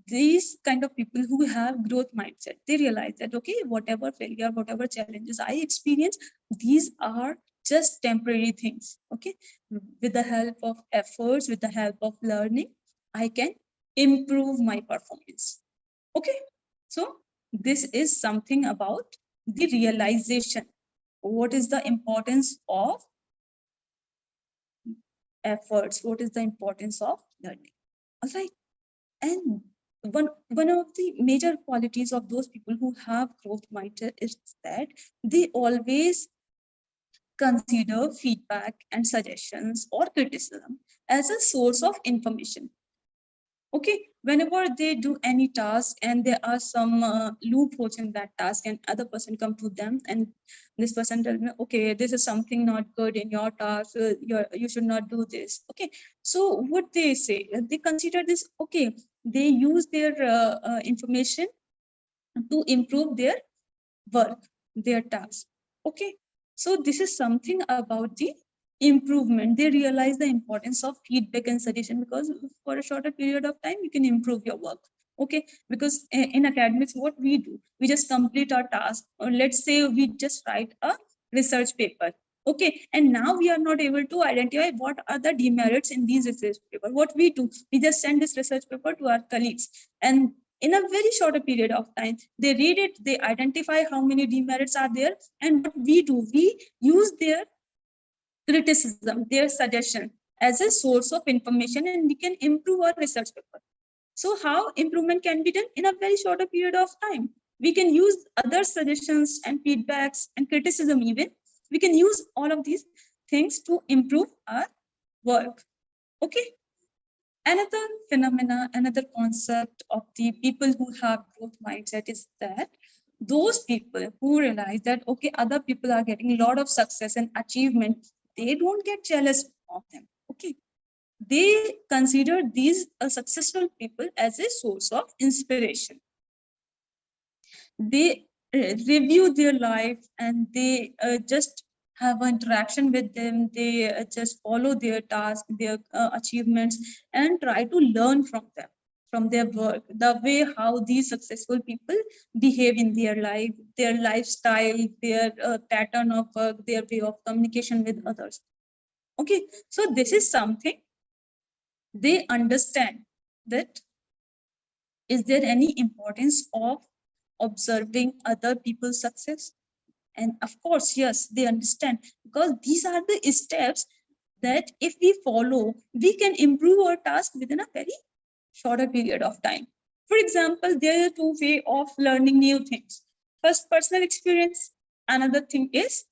these kind of people who have growth mindset, they realize that, okay, whatever failure, whatever challenges I experience, these are just temporary things. Okay, with the help of efforts, with the help of learning, I can improve my performance. Okay, so this is something about the realization. What is the importance of efforts? What is the importance of learning? All right, and one of the major qualities of those people who have growth mindset is that they always consider feedback and suggestions or criticism as a source of information. Okay, whenever they do any task and there are some loopholes in that task, and other person come to them and this person tells me, okay, this is something not good in your task, you should not do this. Okay, so what they say, they consider this, okay, they use their information to improve their work, their task. Okay, so this is something about the improvement. They realize the importance of feedback and suggestion, because for a shorter period of time you can improve your work. Okay, because in academics, what we do, we just complete our task, or let's say we just write a research paper. Okay, and now we are not able to identify what are the demerits in these research paper. What we do, we just send this research paper to our colleagues, and in a very shorter period of time, they read it, they identify how many demerits are there, and what we do, we use their criticism, their suggestion as a source of information, and we can improve our research paper. So how improvement can be done in a very shorter period of time? We can use other suggestions and feedbacks and criticism even. We can use all of these things to improve our work. Okay. Another phenomena, another concept of the people who have growth mindset is that those people who realize that, okay, other people are getting a lot of success and achievement, they don't get jealous of them. Okay, they consider these successful people as a source of inspiration. They review their life, and they just have an interaction with them. They just follow their tasks, their achievements, and try to learn from them, from their work, the way how these successful people behave in their life, their lifestyle, their pattern of work, their way of communication with others. Okay, so this is something they understand, that is there any importance of observing other people's success? And of course, yes, they understand, because these are the steps that if we follow, we can improve our task within a very shorter period of time. For example, there are two ways of learning new things. First, personal experience. Another thing is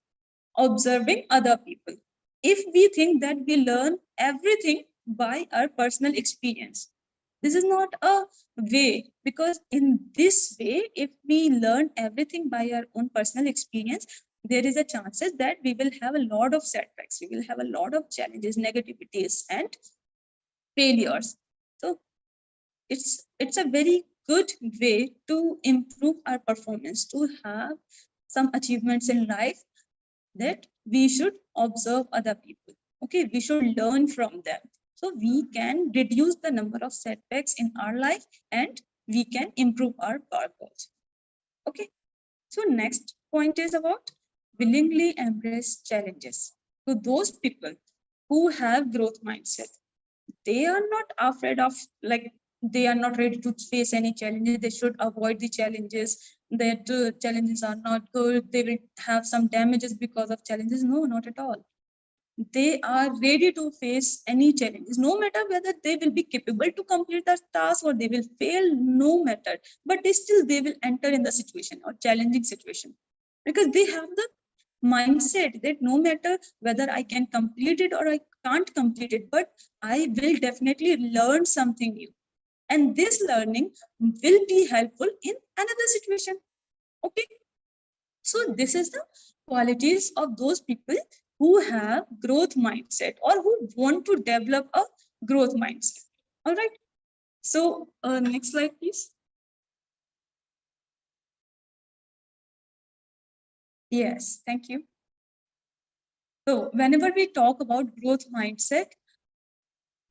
observing other people. If we think that we learn everything by our personal experience, this is not a way, because in this way, if we learn everything by our own personal experience, there is a chances that we will have a lot of setbacks, we will have a lot of challenges, negativities, and failures. So it's a very good way to improve our performance, to have some achievements in life, that we should observe other people. Okay, we should learn from them, so we can reduce the number of setbacks in our life and we can improve our purpose. Okay, so next point is about willingly embrace challenges. So those people who have growth mindset, they are not afraid of, like, they are not ready to face any challenges, they should avoid the challenges, that challenges are not good, they will have some damages because of challenges. No, not at all. They are ready to face any challenges, no matter whether they will be capable to complete the task or they will fail, no matter, but they will enter in the situation or challenging situation, because they have the mindset that no matter whether I can complete it or I can't complete it, but I will definitely learn something new. And this learning will be helpful in another situation. Okay. So this is the qualities of those people who have growth mindset or who want to develop a growth mindset. All right. So next slide, please. Yes, thank you. So whenever we talk about growth mindset,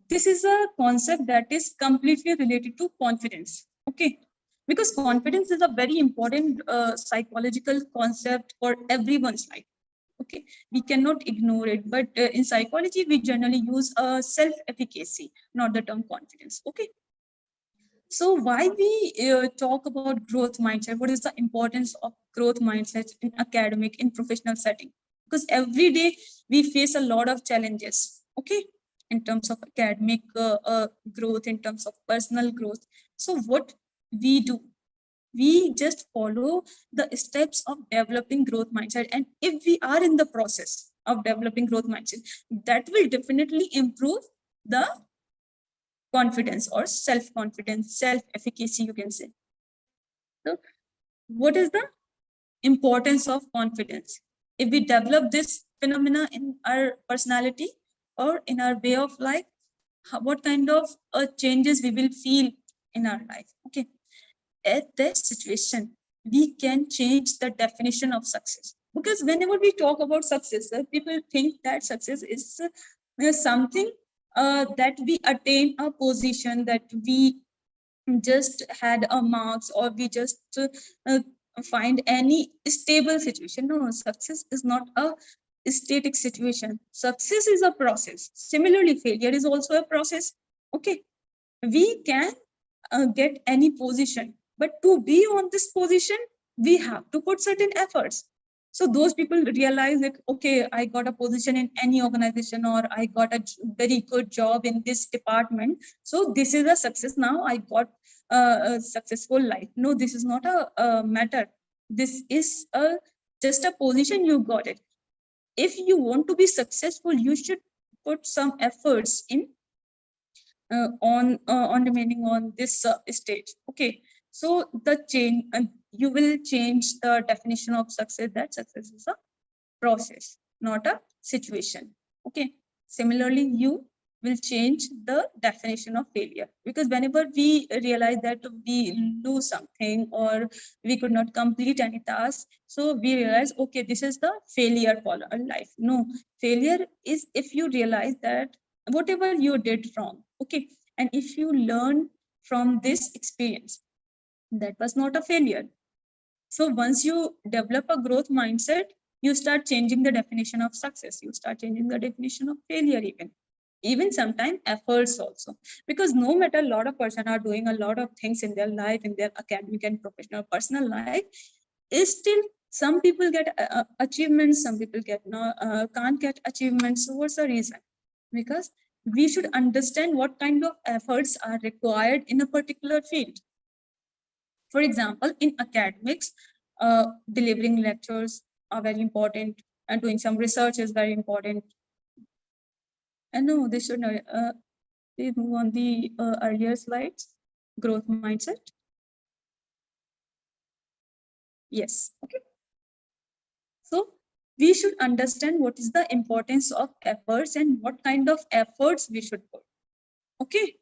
this is a concept that is completely related to confidence. Okay, because confidence is a very important psychological concept for everyone's life. Okay, we cannot ignore it, but in psychology we generally use self-efficacy, not the term confidence. Okay, so why we talk about growth mindset? What is the importance of growth mindset in academic, in professional setting? Because every day we face a lot of challenges. Okay, in terms of academic growth, in terms of personal growth. So what we do, we just follow the steps of developing growth mindset. And if we are in the process of developing growth mindset, that will definitely improve the confidence or self-confidence, self-efficacy, you can say. So what is the importance of confidence? If we develop this phenomena in our personality or in our way of life, what kind of changes we will feel in our life? Okay, at that situation, we can change the definition of success. Because whenever we talk about success, people think that success is something that we attain a position, that we just had a marks, or we just find any stable situation. No, success is not a static situation. Success is a process. Similarly, failure is also a process. Okay, we can get any position, but to be on this position, we have to put certain efforts. So those people realize that, okay, I got a position in any organization, or I got a very good job in this department, so this is a success. Now I got a successful life. No, this is not a matter. This is just a position, you got it. If you want to be successful, you should put some efforts in on remaining on this stage. Okay, so the change, you will change the definition of success, that success is a process, not a situation. Okay, similarly, you will change the definition of failure, because whenever we realize that we lose something or we could not complete any task, so we realize, okay, this is the failure for our life. No, failure is if you realize that whatever you did wrong, okay, and if you learn from this experience, that was not a failure. So once you develop a growth mindset, you start changing the definition of success. You start changing the definition of failure even sometimes efforts also, because no matter a lot of person are doing a lot of things in their life, in their academic and professional personal life, is still some people get achievements, some people get can't get achievements. So what's the reason? Because we should understand what kind of efforts are required in a particular field. For example, in academics, delivering lectures are very important, and doing some research is very important. And no, this should not. Please move on the earlier slides. Growth mindset. Yes. Okay. So we should understand what is the importance of efforts and what kind of efforts we should put. Okay.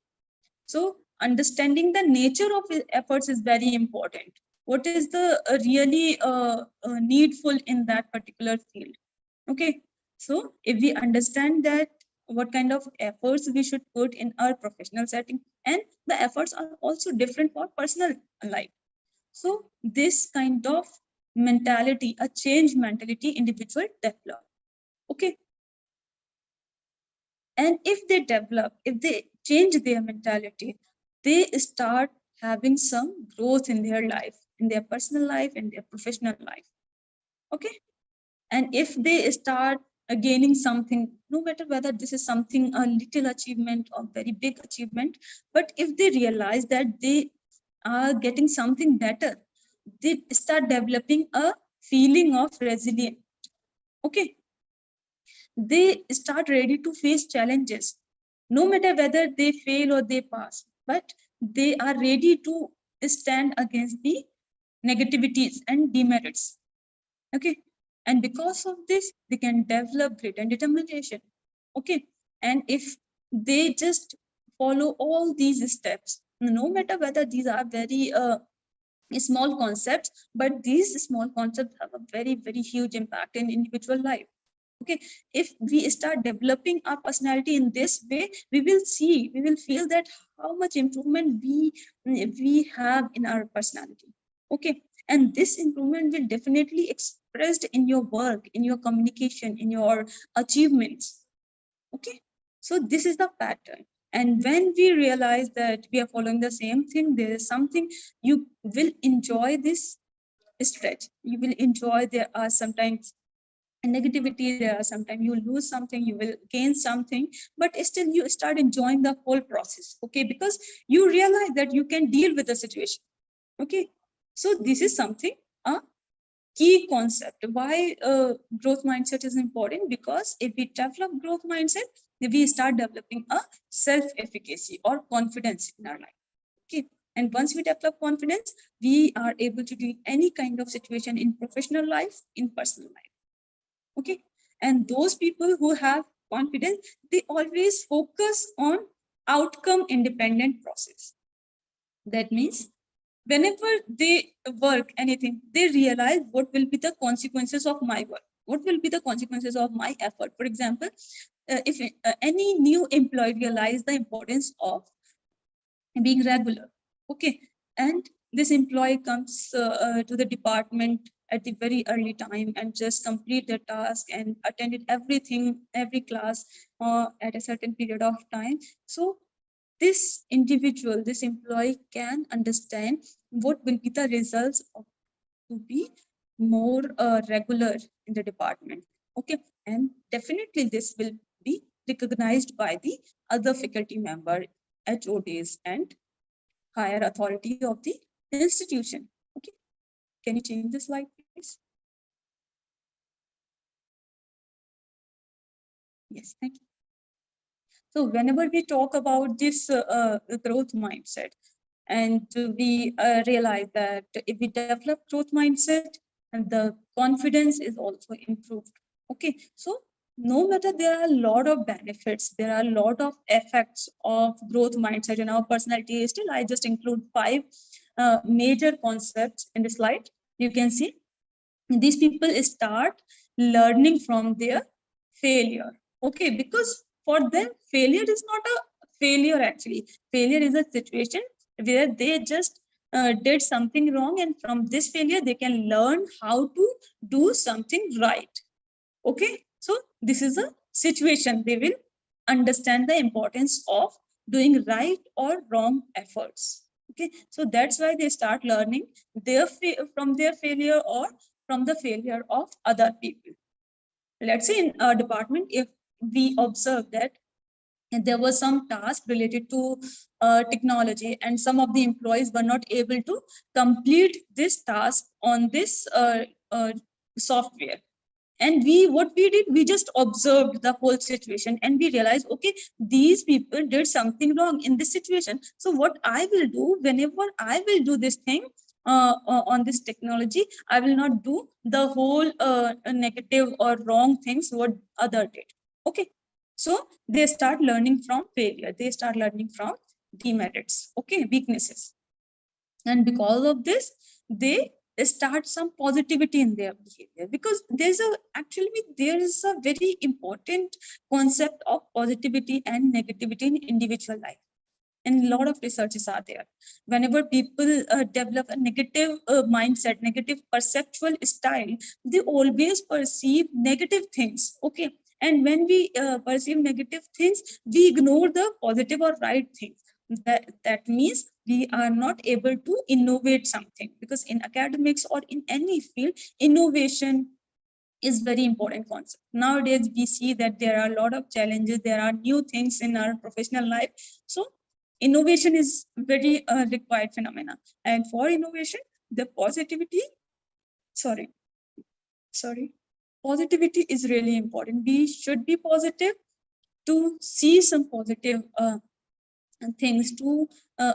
So understanding the nature of efforts is very important. What is the really needful in that particular field? Okay. So if we understand that, what kind of efforts we should put in our professional setting, and the efforts are also different for personal life. So this kind of mentality, a change mentality, individual develop. Okay. And if they develop, if they change their mentality, they start having some growth in their life, in their personal life, in their professional life. Okay. And if they start gaining something, no matter whether this is something a little achievement or very big achievement, but if they realize that they are getting something better, they start developing a feeling of resilience. Okay. They start ready to face challenges, no matter whether they fail or they pass, but they are ready to stand against the negativities and demerits. Okay. And because of this, they can develop grit and determination. Okay. And if they just follow all these steps, no matter whether these are very small concepts, but these small concepts have a very, very huge impact in individual life. Okay. If we start developing our personality in this way, we will feel that how much improvement we have in our personality. Okay. And this improvement will definitely expressed in your work, in your communication, in your achievements. Okay. So this is the pattern. And when we realize that we are following the same thing, there is something you will enjoy this stretch. You will enjoy, there are sometimes negativity, there are sometimes you lose something, you will gain something, but still you start enjoying the whole process. Okay. Because you realize that you can deal with the situation. Okay. So this is something, a key concept. Why growth mindset is important? Because if we develop growth mindset, we start developing a self-efficacy or confidence in our life. Okay. And once we develop confidence, we are able to deal any kind of situation in professional life, in personal life. Okay. And those people who have confidence, they always focus on outcome independent process. That means whenever they work anything, they realize what will be the consequences of my work, what will be the consequences of my effort. For example, if any new employee realize the importance of being regular. Okay. And this employee comes to the department at the very early time and just complete their task and attended everything, every class at a certain period of time. So this individual, this employee can understand what will be the results of to be more regular in the department. Okay. And definitely this will be recognized by the other faculty member, HODs, and higher authority of the institution. Okay. Can you change the slide, please? Yes, thank you. So whenever we talk about this growth mindset, and we realize that if we develop growth mindset, and the confidence is also improved. Okay. So no matter, there are a lot of benefits, there are a lot of effects of growth mindset in our personality. Still, I just include 5 major concepts in the slide. You can see these people start learning from their failure. Okay. Because for them, failure is not a failure actually. Failure is a situation where they just did something wrong, and from this failure they can learn how to do something right. Okay, so this is a situation. They will understand the importance of doing right or wrong efforts. Okay, so that's why they start learning from their failure or from the failure of other people. Let's say in a department, if we observe that there was some task related to technology and some of the employees were not able to complete this task on this software, and what we did, we just observed the whole situation and we realized, okay, these people did something wrong in this situation. So what I will do, whenever I will do this thing on this technology, I will not do the whole negative or wrong things what other did. Okay, so they start learning from failure, they start learning from demerits, okay, weaknesses. And because of this, they start some positivity in their behavior, because there is a very important concept of positivity and negativity in individual life, and a lot of researches are there. Whenever people develop a negative mindset, negative perceptual style, they always perceive negative things. Okay, and when we perceive negative things, we ignore the positive or right things. That means we are not able to innovate something, because in academics or in any field, innovation is very important concept. Nowadays we see that there are a lot of challenges, there are new things in our professional life, so innovation is very required phenomena. And for innovation, the positivity positivity is really important. We should be positive to see some positive things, to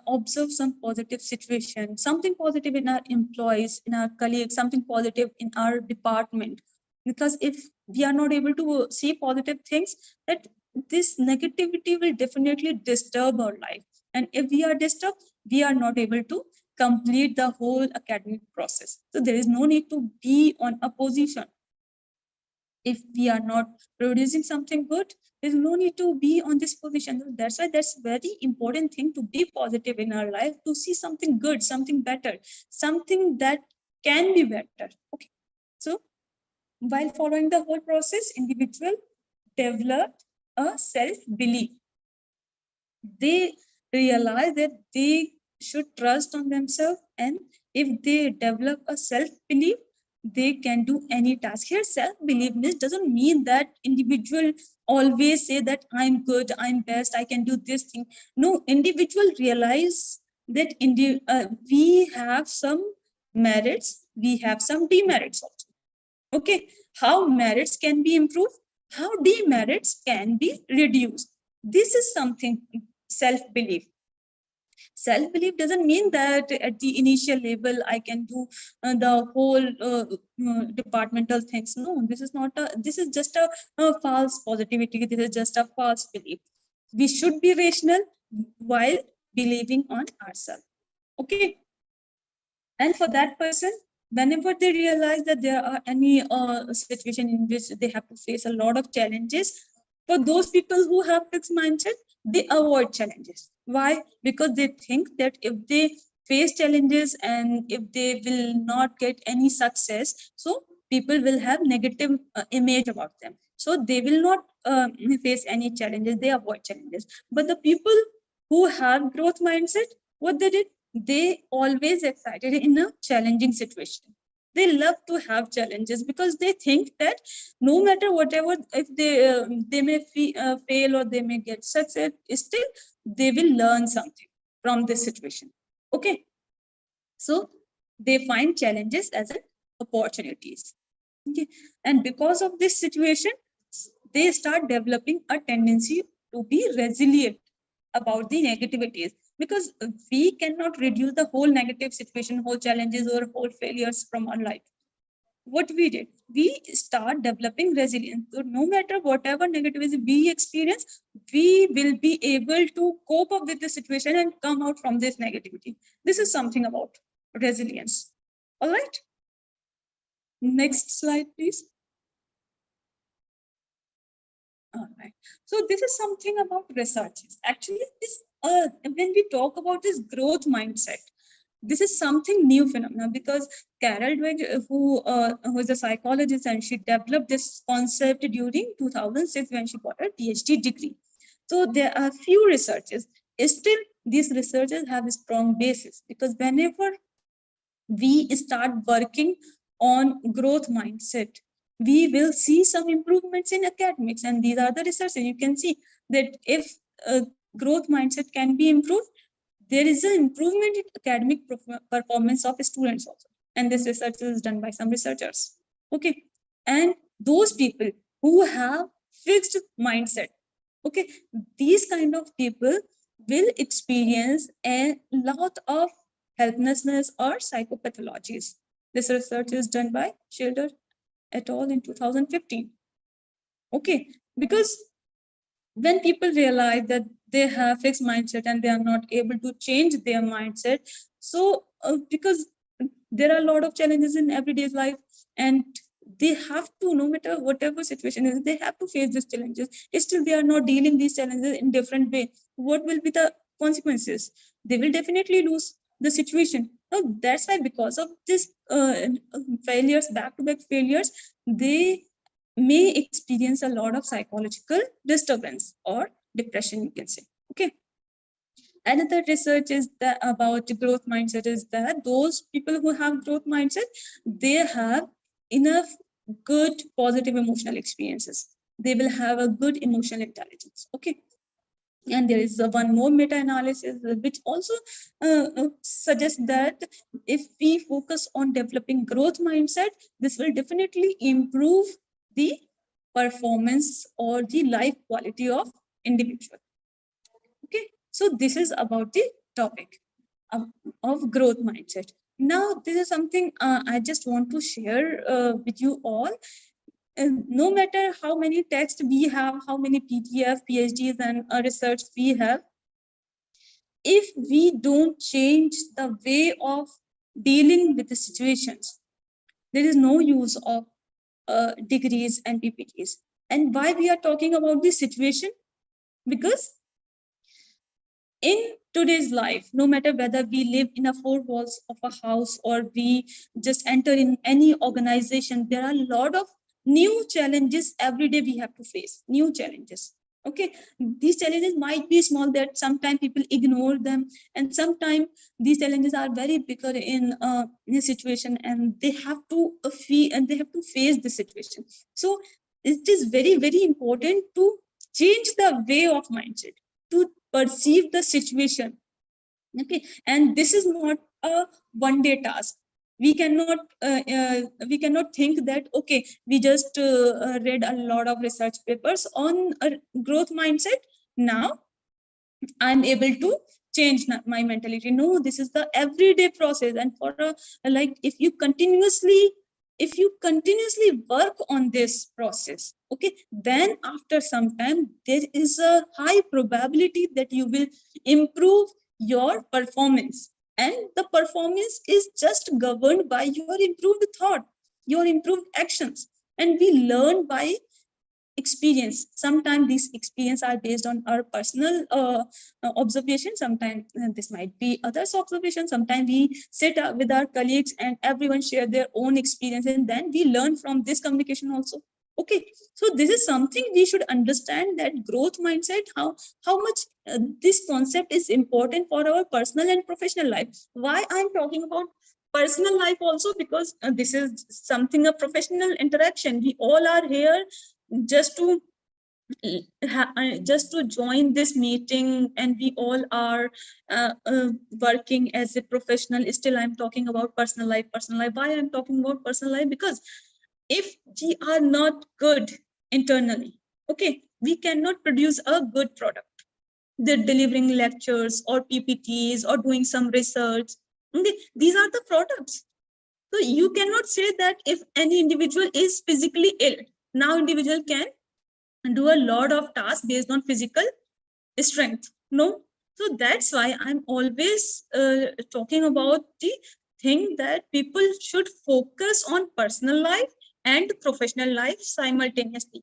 observe some positive situation, something positive in our employees, in our colleagues, something positive in our department. Because if we are not able to see positive things, that this negativity will definitely disturb our life. And if we are disturbed, we are not able to complete the whole academic process. So there is no need to be on a position. If we are not producing something good, there's no need to be on this position. That's why that's very important thing, to be positive in our life, to see something good, something better, something that can be better. Okay, so while following the whole process, individual developed a self-belief. They realize that they should trust on themselves, and if they develop a self-belief, they can do any task. Here, self-belief doesn't mean that individual always say that I'm good, I'm best, I can do this thing. No, individual realize that we have some merits, we have some demerits also. Okay, how merits can be improved, how demerits can be reduced. This is something self-belief. Self-belief doesn't mean that at the initial level I can do the whole departmental things. No, this is just a false positivity. This is just a false belief. We should be rational while believing on ourselves. Okay, and for that person, whenever they realize that there are any situation in which they have to face a lot of challenges, for those people who have fixed mindset, they avoid challenges. Why? Because they think that if they face challenges and if they will not get any success, so people will have negative image about them. So they will not face any challenges, they avoid challenges. But the people who have growth mindset, what they did, they always excited in a challenging situation. They love to have challenges because they think that no matter whatever, if they may fail or they may get success, still they will learn something from this situation. Okay, so they find challenges as an opportunities. Okay, and because of this situation, they start developing a tendency to be resilient about the negativities, because we cannot reduce the whole negative situation, whole challenges or whole failures from our life. What we did, we start developing resilience. So no matter whatever negativity we experience, we will be able to cope up with the situation and come out from this negativity. This is something about resilience. All right. Next slide, please. All right. So this is something about researches. Actually, this when we talk about this growth mindset, this is something new phenomenon, because Carol Dweck, who is a psychologist, and she developed this concept during 2006 when she got her PhD degree. So there are few researchers. Still, these researchers have a strong basis, because whenever we start working on growth mindset, we will see some improvements in academics. And these are the researchers. You can see that if growth mindset can be improved, there is an improvement in academic performance of students also. And this research is done by some researchers. Okay. And those people who have fixed mindset, okay, these kind of people will experience a lot of helplessness or psychopathologies. This research is done by Schilder et al. In 2015. Okay, because when people realize that they have fixed mindset and they are not able to change their mindset, so because there are a lot of challenges in everyday life, and they have to, no matter whatever situation is, they have to face these challenges. Still, they are not dealing these challenges in different way. What will be the consequences? They will definitely lose the situation. Now, that's why, because of this failures, back-to-back failures, they may experience a lot of psychological disturbance or depression, you can say. Okay. Another research is that about growth mindset is that those people who have growth mindset, they have enough good positive emotional experiences. They will have a good emotional intelligence. Okay. And there is one more meta-analysis which also suggests that if we focus on developing growth mindset, this will definitely improve the performance or the life quality of individual. Okay, so this is about the topic of growth mindset. Now, this is something I just want to share with you all. No matter how many texts we have, how many PDF, PhDs, and research we have, if we don't change the way of dealing with the situations, there is no use of degrees and PPTs. And why we are talking about this situation? Because in today's life, no matter whether we live in a four walls of a house or we just enter in any organization, there are a lot of new challenges every day we have to face, new challenges. Okay, these challenges might be small, that sometimes people ignore them, and sometimes these challenges are very bigger in a situation, and they have to face the situation. So it is very, very important to change the way of mindset, to perceive the situation. Okay, and this is not a one-day task. We cannot think that, okay, we just read a lot of research papers on a growth mindset, now I'm able to change my mentality. No, this is the everyday process. And for like, if you continuously work on this process, okay, then after some time, there is a high probability that you will improve your performance. And the performance is just governed by your improved thought, your improved actions. And we learn by experience. Sometimes these experience are based on our personal observation. Sometimes this might be others' observation. Sometimes we sit with our colleagues and everyone share their own experience, and then we learn from this communication also. Okay, so this is something we should understand, that growth mindset, how much this concept is important for our personal and professional life. Why I'm talking about personal life also? Because this is something, a professional interaction. We all are here just to join this meeting, and we all are working as a professional. Still, I'm talking about personal life. Why I'm talking about personal life? Because if we are not good internally, okay, we cannot produce a good product. They're delivering lectures or PPTs or doing some research. Okay, these are the products. So you cannot say that if any individual is physically ill, now individual can do a lot of tasks based on physical strength. No. So that's why I'm always talking about the thing that people should focus on personal life and professional life simultaneously.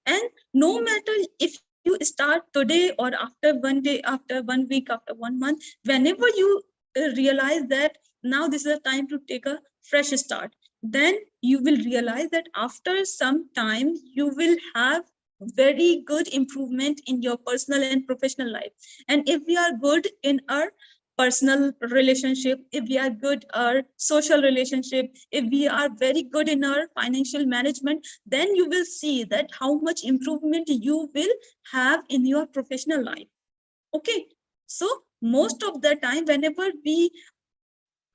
And no matter if you start today or after one day, after 1 week, after 1 month, whenever you realize that now this is a time to take a fresh start, then you will realize that after some time you will have very good improvement in your personal and professional life. And if we are good in our personal relationship, if we are good our social relationship, if we are very good in our financial management, then you will see that how much improvement you will have in your professional life. Okay, so most of the time whenever we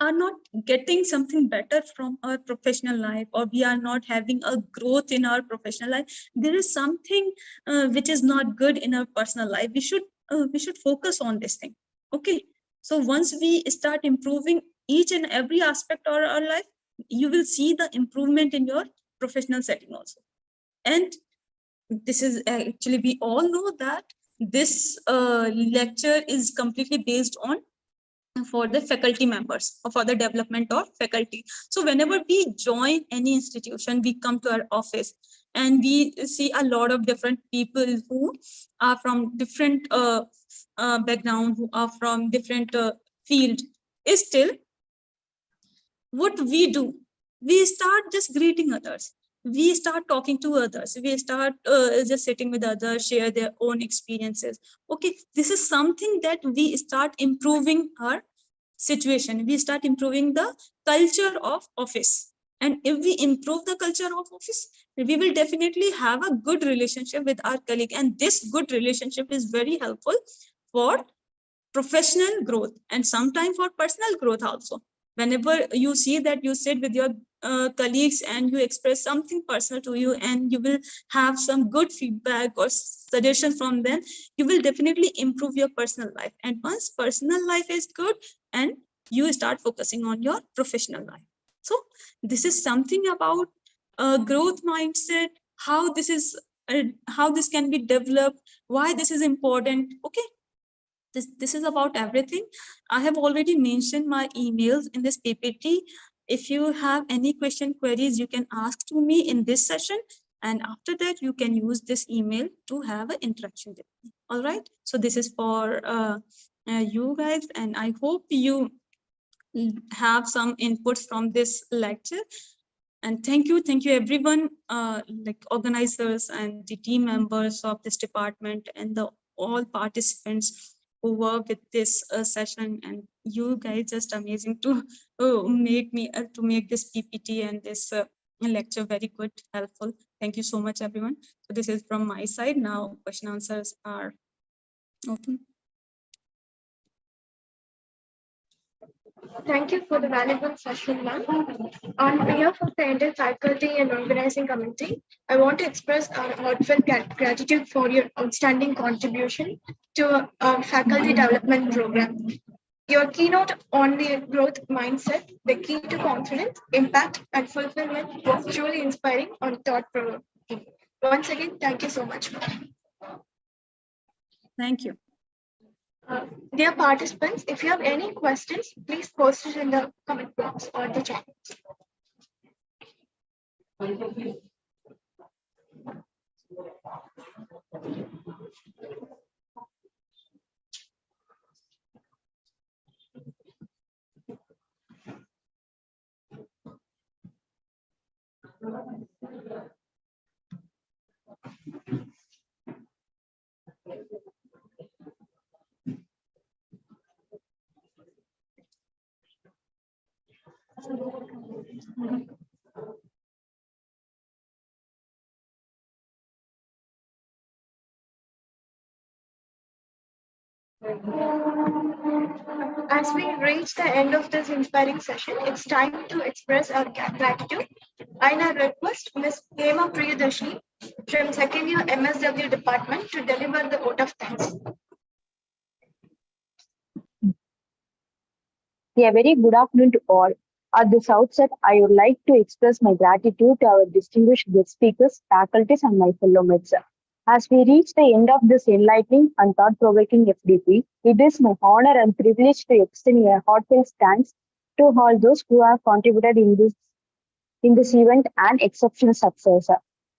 are not getting something better from our professional life, or we are not having a growth in our professional life, there is something which is not good in our personal life. We should focus on this thing. Okay, so once we start improving each and every aspect of our life, you will see the improvement in your professional setting also. And this is actually, we all know that this lecture is completely based on for the faculty members or for the development of faculty. So whenever we join any institution, we come to our office and we see a lot of different people who are from different background, who are from different field. Still, what we do, we start just greeting others, we start talking to others, we start just sitting with others, share their own experiences. Okay, this is something that we start improving our situation, we start improving the culture of office. And if we improve the culture of office, we will definitely have a good relationship with our colleague, and this good relationship is very helpful for professional growth and sometimes for personal growth also. Whenever you see that you sit with your colleagues and you express something personal to you, and you will have some good feedback or suggestions from them, you will definitely improve your personal life. And once personal life is good, and you start focusing on your professional life. So this is something about growth mindset, how this is how this can be developed, why this is important. Okay, this is about everything. I have already mentioned my emails in this PPT. If you have any queries, you can ask to me in this session. And after that, you can use this email to have an interaction with me. All right. So this is for you guys, and I hope you have some inputs from this lecture. And thank you everyone, like organizers and the team members of this department, and the all participants who work with this session. And you guys just amazing to make this PPT and this lecture very good, helpful. Thank you so much, everyone. So this is from my side. Now question answers are open. Thank you for the valuable session, ma'am. On behalf of the entire faculty and organizing committee, I want to express our heartfelt gratitude for your outstanding contribution to our faculty development program. Your keynote on the growth mindset, the key to confidence, impact, and fulfillment was truly inspiring and thought-provoking. Once again, thank you so much, ma'am. Thank you. Dear participants, if you have any questions, please post it in the comment box or the chat. As we reach the end of this inspiring session, it's time to express our gratitude. I now request Ms. Hema Priyadarshini from second year MSW department to deliver the vote of thanks. A very good afternoon to all. At this outset, I would like to express my gratitude to our distinguished guest speakers, faculties, and my fellow mates. As we reach the end of this enlightening and thought-provoking FDP, it is my honor and privilege to extend a heartfelt thanks to all those who have contributed in this event and exceptional success.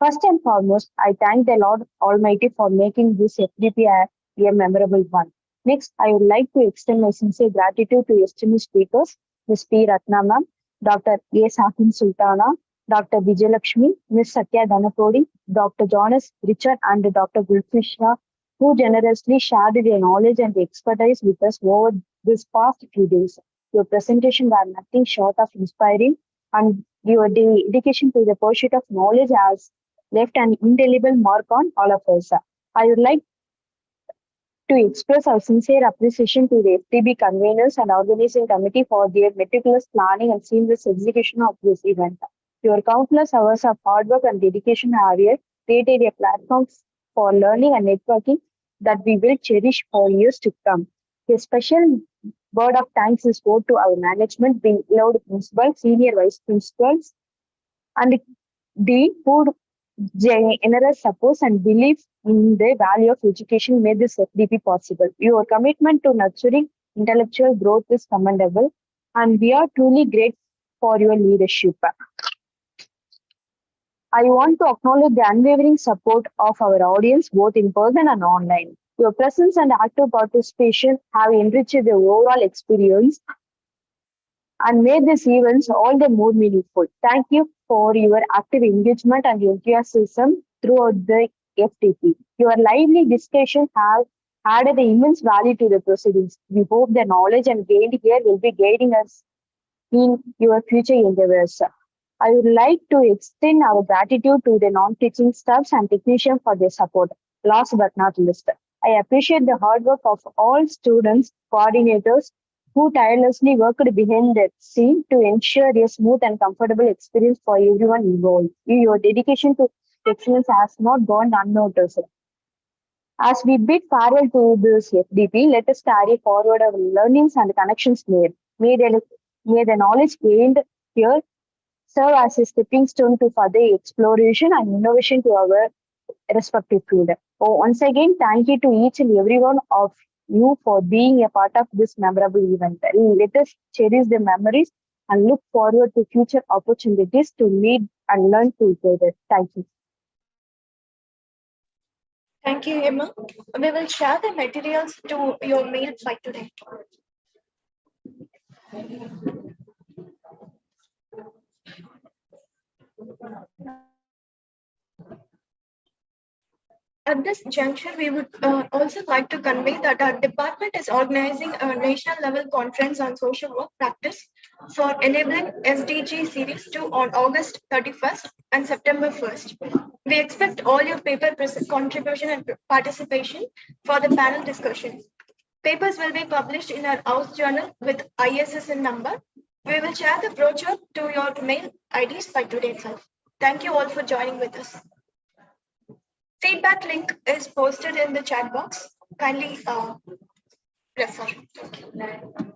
First and foremost, I thank the Lord Almighty for making this FDP a memorable one. Next, I would like to extend my sincere gratitude to esteemed speakers, Ms. P. Ratna ma'am, Dr. A. Sahin Sultana, Dr. Vijayalakshmi, Ms. Satya Dhanapodi, Dr. Jonas Richard, and Dr. Gulfishna, who generously shared their knowledge and expertise with us over this past few days. Your presentation were nothing short of inspiring, and your dedication to the pursuit of knowledge has left an indelible mark on all of us. I would like to express our sincere appreciation to the FTB conveners and organizing committee for their meticulous planning and seamless execution of this event. Your countless hours of hard work and dedication have created a platform for learning and networking that we will cherish for years to come. A special word of thanks is owed to our management, beloved principal, senior vice principals, and the who generous support and belief in the value of education made this FDP possible. Your commitment to nurturing intellectual growth is commendable, and we are truly grateful for your leadership. I want to acknowledge the unwavering support of our audience, both in person and online. Your presence and active participation have enriched the overall experience and made these events all the more meaningful. Thank you for your active engagement and enthusiasm throughout the FTP. Your lively discussion have added immense value to the proceedings. We hope the knowledge and gained here will be guiding us in your future endeavors. I would like to extend our gratitude to the non-teaching staffs and technicians for their support. Last but not least, I appreciate the hard work of all students, coordinators, who tirelessly worked behind the scene to ensure a smooth and comfortable experience for everyone involved. Your dedication to excellence has not gone unnoticed. As we bid farewell to this FDP, let us carry forward our learnings and connections made. May the knowledge gained here serve as a stepping stone to further exploration and innovation to our respective field. Once again, thank you to each and every one of you for being a part of this memorable event. Let us cherish the memories and look forward to future opportunities to meet and learn together. Thank you. Thank you, Emma. We will share the materials to your mail by today. At this juncture, we would also like to convey that our department is organizing a national level conference on social work practice for enabling SDG Series 2 on August 31st and September 1st. We expect all your paper contribution and participation for the panel discussion. Papers will be published in our house journal with ISSN number. We will share the brochure to your mail IDs by today itself. Thank you all for joining with us. Feedback link is posted in the chat box. Kindly refer. Thank you.